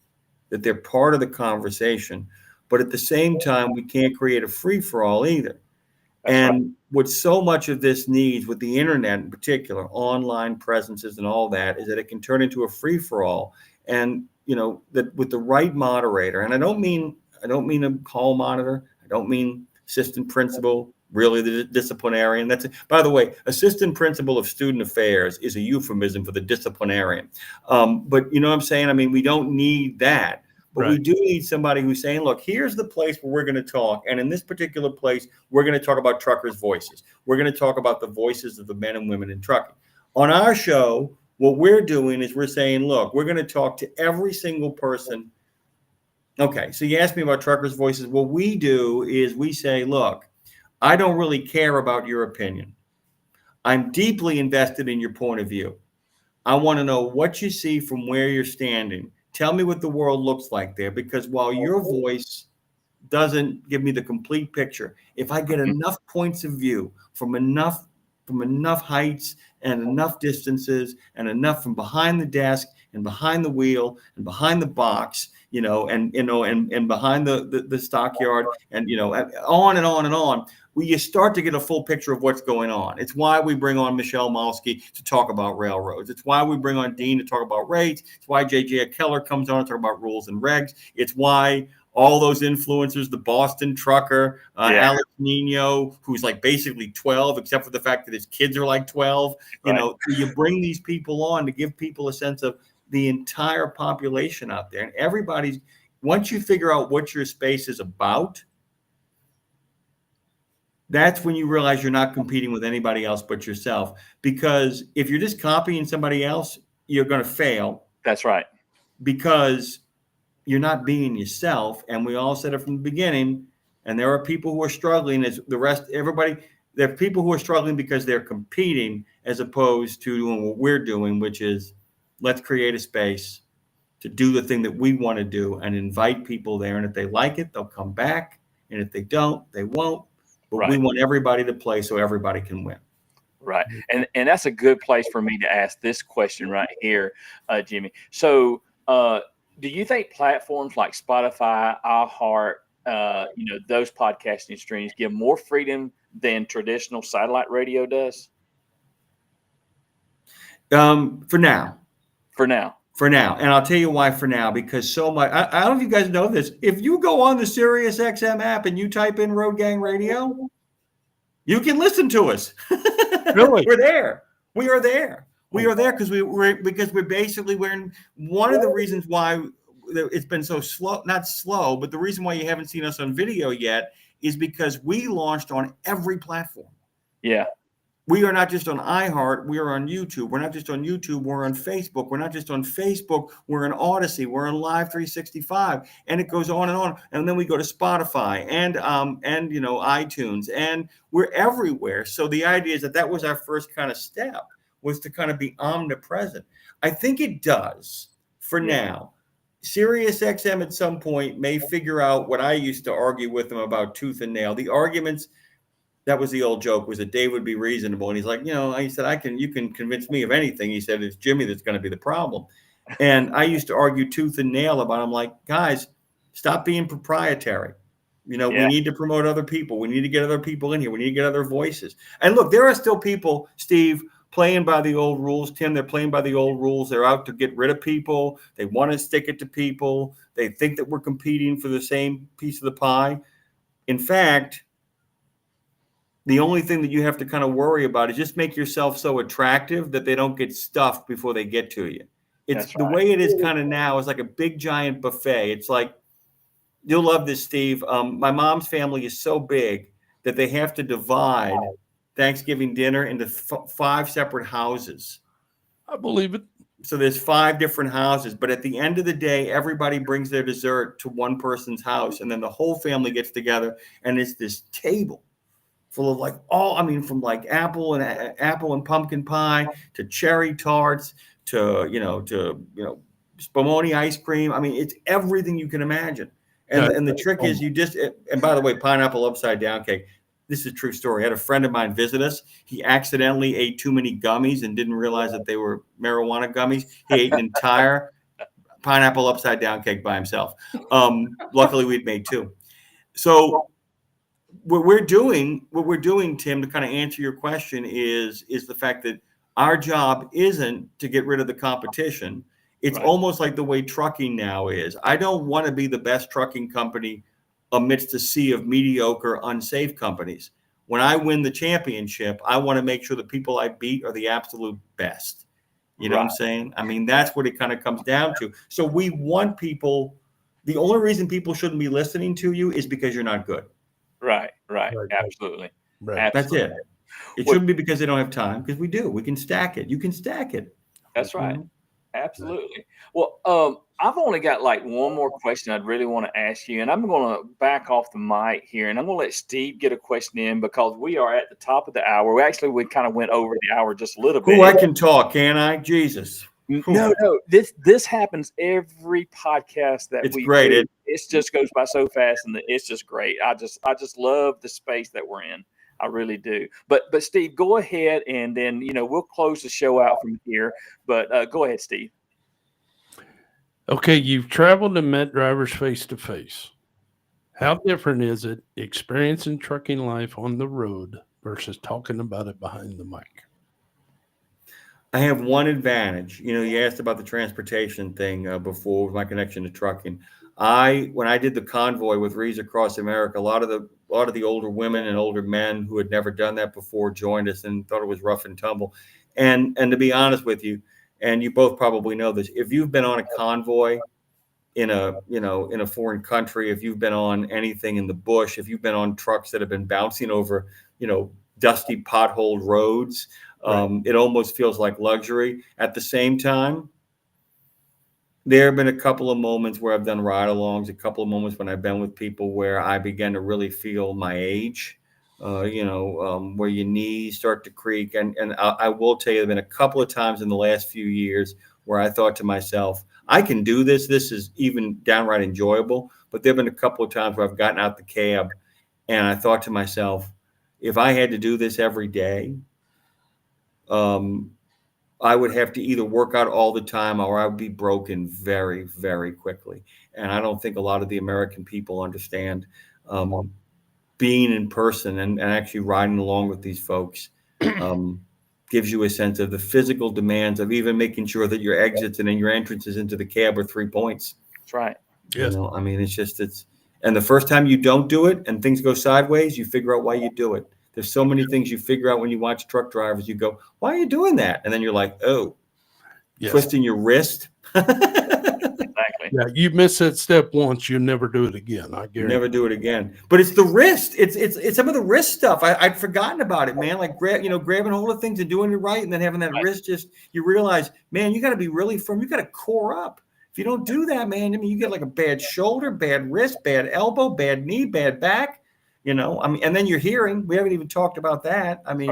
S4: that they're part of the conversation. But at the same time, we can't create a free-for-all either. And what so much of this needs, with the internet in particular, online presences and all that, is that it can turn into a free-for-all. And, that with the right moderator, and I don't mean a hall monitor, I don't mean assistant principal, really the disciplinarian. That's it. By the way, assistant principal of student affairs is a euphemism for the disciplinarian. But you know what I'm saying? I mean, we don't need that. But we do need somebody who's saying, look, here's the place where we're going to talk. And in this particular place, we're going to talk about truckers' voices. We're going to talk about the voices of the men and women in trucking. On our show, what we're doing is we're saying, look, we're going to talk to every single person. Okay, so you asked me about truckers' voices. What we do is we say, look, I don't really care about your opinion. I'm deeply invested in your point of view. I want to know what you see from where you're standing. Tell me what the world looks like there, because while your voice doesn't give me the complete picture, if I get enough points of view from enough heights and enough distances and enough from behind the desk and behind the wheel and behind the box, and behind the stockyard, and on and on and on, you start to get a full picture of what's going on. It's why we bring on Michelle Malsky to talk about railroads. It's why we bring on Dean to talk about rates. It's why J.J. Keller comes on to talk about rules and regs. It's why all those influencers, the Boston trucker, Alex Nino, who's like basically 12, except for the fact that his kids are like 12. You bring these people on to give people a sense of the entire population out there. And once you figure out what your space is about, that's when you realize you're not competing with anybody else but yourself. Because if you're just copying somebody else, you're going to fail.
S2: That's right.
S4: Because you're not being yourself. And we all said it from the beginning. And there are people who are struggling as the rest, everybody. There are people who are struggling because they're competing, as opposed to doing what we're doing, which is let's create a space to do the thing that we want to do and invite people there. And if they like it, they'll come back. And if they don't, they won't. But we want everybody to play so everybody can win.
S2: Right. And that's a good place for me to ask this question right here, Jimmy. So do you think platforms like Spotify, iHeart, those podcasting streams give more freedom than traditional satellite radio does?
S4: For now. And I'll tell you why for now, because so much, I don't know if you guys know this. If you go on the Sirius XM app and you type in Road Gang Radio, you can listen to us.
S3: Really?
S4: We're there. We are there. We are there because we're in one of the reasons why it's been so slow, not slow, but the reason why you haven't seen us on video yet is because we launched on every platform.
S2: Yeah.
S4: we are not just on iHeart, we are on YouTube. We're not just on YouTube, we're on Facebook. We're not just on Facebook, we're on Odyssey, we're on Live 365, and it goes on and on. And then we go to Spotify and iTunes, and we're everywhere. So the idea is that was our first kind of step, was to kind of be omnipresent. I think it does for now. Sirius XM at some point may figure out what I used to argue with them about tooth and nail. The arguments, that was the old joke, was that Dave would be reasonable. And he's like, he said, you can convince me of anything. He said, it's Jimmy that's going to be the problem. And I used to argue tooth and nail about it. I'm like, guys, stop being proprietary. We need to promote other people. We need to get other people in here. We need to get other voices. And look, there are still people, Steve, playing by the old rules. Tim, they're playing by the old rules. They're out to get rid of people. They want to stick it to people. They think that we're competing for the same piece of the pie. In fact, the only thing that you have to kind of worry about is just make yourself so attractive that they don't get stuffed before they get to you. It's the way it is kind of now. It's like a big giant buffet. It's like, you'll love this, Steve. My mom's family is so big that they have to divide Thanksgiving dinner into 5 separate houses.
S3: I believe it.
S4: So there's 5 different houses, but at the end of the day, everybody brings their dessert to one person's house, and then the whole family gets together, and it's this table full of from apple and pumpkin pie to cherry tarts to spumoni ice cream. I mean, it's everything you can imagine. And the trick is and by the way, pineapple upside down cake. This is a true story. I had a friend of mine visit us. He accidentally ate too many gummies and didn't realize that they were marijuana gummies. He ate an entire pineapple upside down cake by himself. Luckily, we'd made 2. So what we're doing, Tim, to kind of answer your question is the fact that our job isn't to get rid of the competition. It's almost like the way trucking now is. I don't want to be the best trucking company amidst a sea of mediocre, unsafe companies. When I win the championship, I want to make sure the people I beat are the absolute best. You know what I'm saying? I mean, that's what it kind of comes down to. So we want people, the only reason people shouldn't be listening to you is because you're not good.
S2: Right. Absolutely.
S3: Right.
S4: That's it. It shouldn't be because they don't have time, because we do. We can stack it. You can stack it.
S2: That's right. Absolutely. Well, I've only got one more question I'd really want to ask you, and I'm going to back off the mic here, and I'm going to let Steve get a question in because we are at the top of the hour. We kind of went over the hour just a little bit.
S4: Oh, I can talk, can I? Jesus.
S2: No. This happens every podcast that we
S4: great.
S2: do. It just goes by so fast, and it's just great. I just love the space that we're in. I really do. But Steve, go ahead, and then we'll close the show out from here. But go ahead, Steve.
S3: Okay, you've traveled and met drivers face to face. How different is it experiencing trucking life on the road versus talking about it behind the mic?
S4: I have one advantage. You asked about the transportation thing before with my connection to trucking. When I did the convoy with Rees Across America, a lot of the older women and older men who had never done that before joined us and thought it was rough and tumble. And to be honest with you, and you both probably know this, if you've been on a convoy in a foreign country, if you've been on anything in the bush, if you've been on trucks that have been bouncing over, dusty potholed roads, it almost feels like luxury. At the same time, there have been a couple of moments where I've done ride-alongs, a couple of moments when I've been with people where I began to really feel my age, where your knees start to creak. And I will tell you, there have been a couple of times in the last few years where I thought to myself, I can do this. This is even downright enjoyable. But there have been a couple of times where I've gotten out the cab and I thought to myself, if I had to do this every day, I would have to either work out all the time or I would be broken very, very quickly. And I don't think a lot of the American people understand being in person and actually riding along with these folks gives you a sense of the physical demands of even making sure that your exits and then your entrances into the cab are 3 points.
S2: That's right.
S3: Yes.
S4: I mean, and the first time you don't do it and things go sideways, you figure out why you do it. There's so many things you figure out when you watch truck drivers. You go, why are you doing that? And then you're like, twisting your wrist.
S2: Exactly.
S3: Yeah, you miss that step once, you'll never do it again. I
S4: You
S3: guarantee.
S4: never do it again. But it's the wrist. It's some of the wrist stuff. I'd forgotten about it, man. Like grabbing hold of things and doing it right, and then having that wrist you realize, man, you got to be really firm. You got to core up. If you don't do that, man, I mean, you get like a bad shoulder, bad wrist, bad elbow, bad knee, bad back. I mean, and then your hearing. We haven't even talked about that. I mean,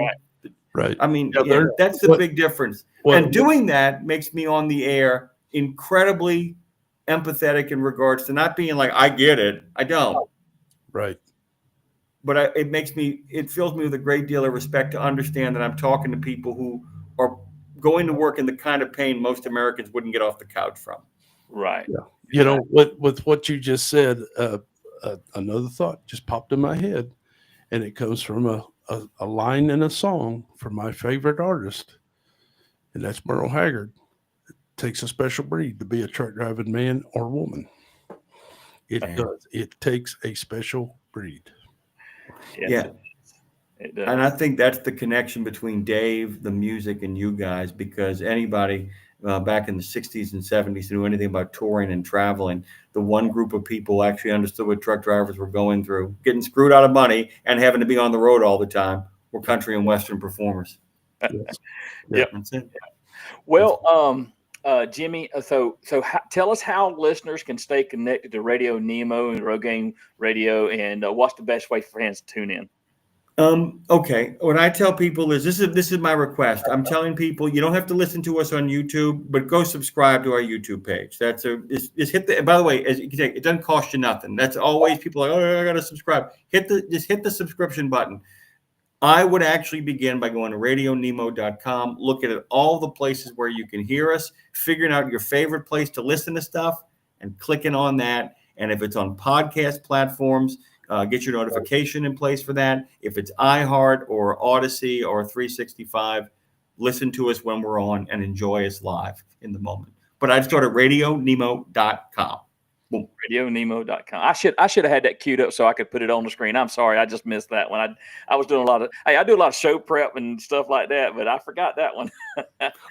S3: Right.
S4: I mean,
S3: Yeah,
S4: that's the big difference. And doing that makes me on the air incredibly empathetic in regards to not being like, I get it. I don't.
S3: Right.
S4: But it fills me with a great deal of respect to understand that I'm talking to people who are going to work in the kind of pain most Americans wouldn't get off the couch from.
S2: Right.
S3: Yeah. With what you just said, another thought just popped in my head, and it comes from a line in a song from my favorite artist, and that's Merle Haggard. It takes a special breed to be a truck driving man or woman. It does. It takes a special breed.
S4: Yeah.
S2: It does.
S4: And I think that's the connection between Dave, the music, and you guys, because anybody back in the 60s and 70s who knew anything about touring and traveling, the one group of people actually understood what truck drivers were going through, getting screwed out of money and having to be on the road all the time, were country and Western performers.
S3: Yes.
S2: Yep.
S4: That's it.
S2: Well, Jimmy, tell us how listeners can stay connected to Radio Nemo and Rogaine Radio, and what's the best way for fans to tune in?
S4: Okay. What I tell people is this is my request. I'm telling people you don't have to listen to us on YouTube, but go subscribe to our YouTube page. Just hit the, by the way, as you can say, it doesn't cost you nothing. That's always people are like, oh, I got to subscribe. Just hit the subscription button. I would actually begin by going to radionemo.com, looking at all the places where you can hear us, figuring out your favorite place to listen to stuff and clicking on that. And if it's on podcast platforms, get your notification in place for that. If it's iHeart or Odyssey or 365, listen to us when we're on and enjoy us live in the moment. But I'd start at radionemo.com. Boom.
S2: RadioNemo.com. I should have had that queued up so I could put it on the screen. I'm sorry, I just missed that one. I was doing I do a lot of show prep and stuff like that, but I forgot that one.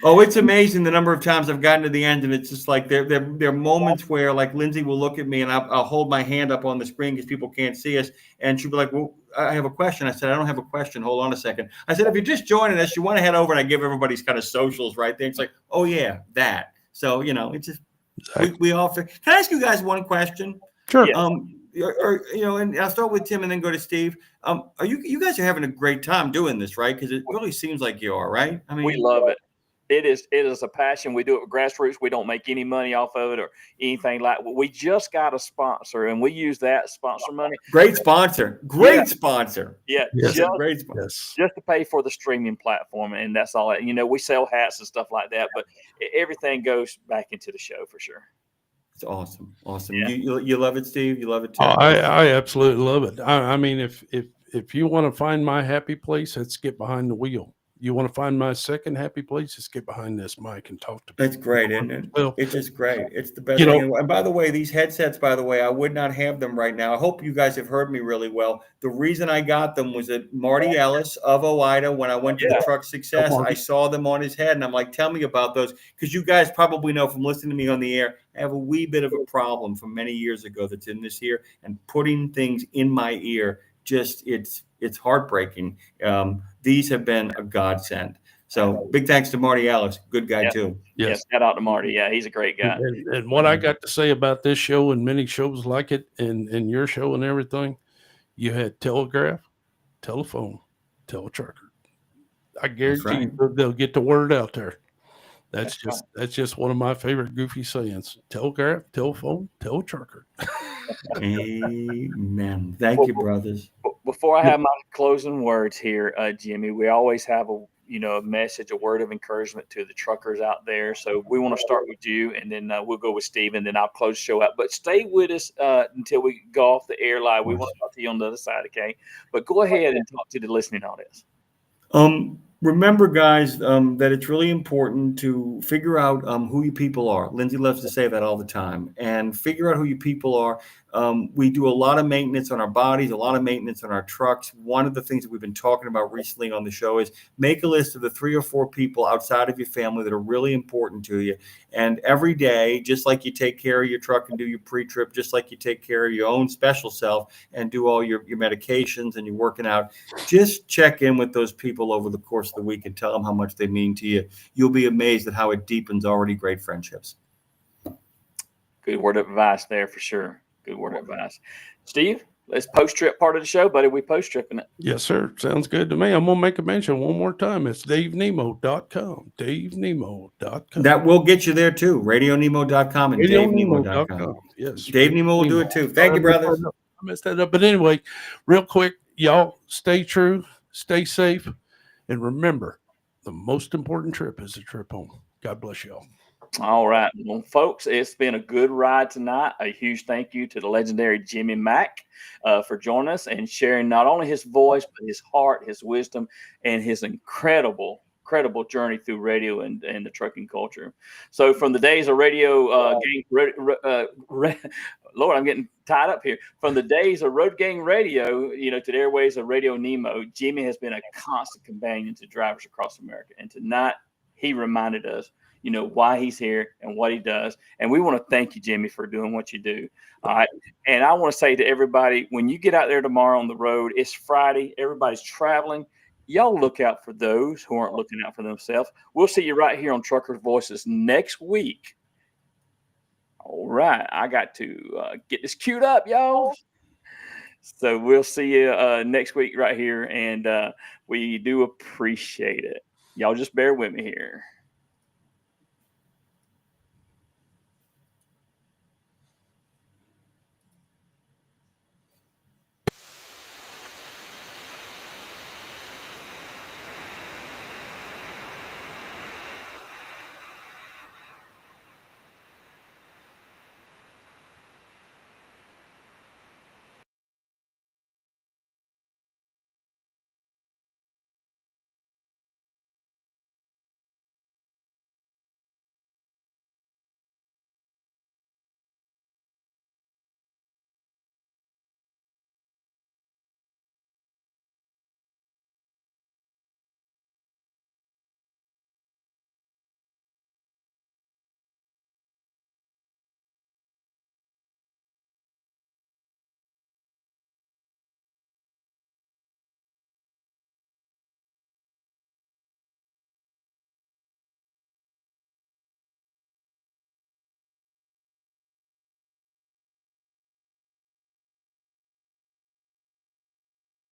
S4: Oh, it's amazing the number of times I've gotten to the end, and it's just like there are moments where like Lindsay will look at me and I'll hold my hand up on the screen because people can't see us, and she'll be like, "Well, I have a question." I said, "I don't have a question. Hold on a second." I said, "If you're just joining us, you want to head over," and I give everybody's kind of socials right there. It's like, "Oh yeah, that." So it's just. We offer. Can I ask you guys one question?
S3: Sure.
S4: And I'll start with Tim and then go to Steve. Are you guys are having a great time doing this, right? Because it really seems like you are, right? I mean,
S2: we love it. It is a passion. We do it with grassroots. We don't make any money off of it or anything like that. We just got a sponsor, and we use that sponsor money.
S4: Great sponsor. Sponsor.
S2: Yeah,
S3: Yes.
S4: Great sponsor.
S3: Yes.
S2: just to pay for the streaming platform, and that's all. We sell hats and stuff like that, but everything goes back into the show for sure.
S4: It's awesome.
S2: Yeah.
S4: You love it, Steve? You love it too?
S3: Oh, I absolutely love it. I mean, if you want to find my happy place, let's get behind the wheel. You want to find my second happy place, just get behind this mic and talk to me.
S4: That's great, isn't it?
S3: Well,
S4: It's just great. It's the best thing. And by the way, these headsets, I would not have them right now. I hope you guys have heard me really well. The reason I got them was that Marty Ellis of OOIDA, when I went to the Truck Success, I saw them on his head, and I'm like, tell me about those. Because you guys probably know from listening to me on the air, I have a wee bit of a problem from many years ago that's in this ear, and putting things in my ear, it's heartbreaking. These have been a godsend. So big thanks to Marty Ellis. Good guy too.
S3: yes.
S2: Shout out to Marty. Yeah, he's a great guy.
S3: And what I got to say about this show and many shows like it and your show and everything, you had telegraph, telephone, teletrucker. I guarantee they'll get the word out there. That's just one of my favorite goofy sayings. Telegraph, telephone, teletrucker.
S4: Amen. Thank you, brothers.
S2: Before I have my closing words here, Jimmy, we always have a message, a word of encouragement to the truckers out there. So we want to start with you, and then we'll go with Steve, and then I'll close the show out. But stay with us until we go off the air live. We want to talk to you on the other side, okay? But go ahead and talk to the listening audience.
S4: Remember, guys, that it's really important to figure out who you people are. Lindsay loves to say that all the time. And figure out who you people are. We do a lot of maintenance on our bodies, a lot of maintenance on our trucks. One of the things that we've been talking about recently on the show is make a list of the 3 or 4 people outside of your family that are really important to you. And every day, just like you take care of your truck and do your pre-trip, just like you take care of your own special self and do all your medications and you're working out, just check in with those people over the course of the week and tell them how much they mean to you. You'll be amazed at how it deepens already great friendships.
S2: Good word of advice there for sure. Good word of advice. Steve, let's post-trip part of the show, buddy. We post-tripping it.
S3: Yes, sir. Sounds good to me. I'm going to make a mention one more time. It's DaveNemo.com. DaveNemo.com.
S4: That will get you there too. RadioNemo.com and DaveNemo.com.
S3: Yes.
S4: Dave Nemo will do it too. Thank you, brothers.
S3: I messed that up. But anyway, real quick, y'all stay true, stay safe, and remember, the most important trip is the trip home. God bless y'all.
S2: All right. Well, folks, it's been a good ride tonight. A huge thank you to the legendary Jimmy Mack for joining us and sharing not only his voice, but his heart, his wisdom, and his incredible journey through radio and the trucking culture. So from the days of radio Lord, I'm getting tied up here. From the days of Road Gang Radio, to the airways of Radio Nemo, Jimmy has been a constant companion to drivers across America. And tonight he reminded us, why he's here and what he does. And we want to thank you, Jimmy, for doing what you do. All right. And I want to say to everybody, when you get out there tomorrow on the road, it's Friday, everybody's traveling. Y'all look out for those who aren't looking out for themselves. We'll see you right here on Truckers Voices next week. All right. I got to get this queued up, y'all. So we'll see you next week right here. And we do appreciate it. Y'all just bear with me here.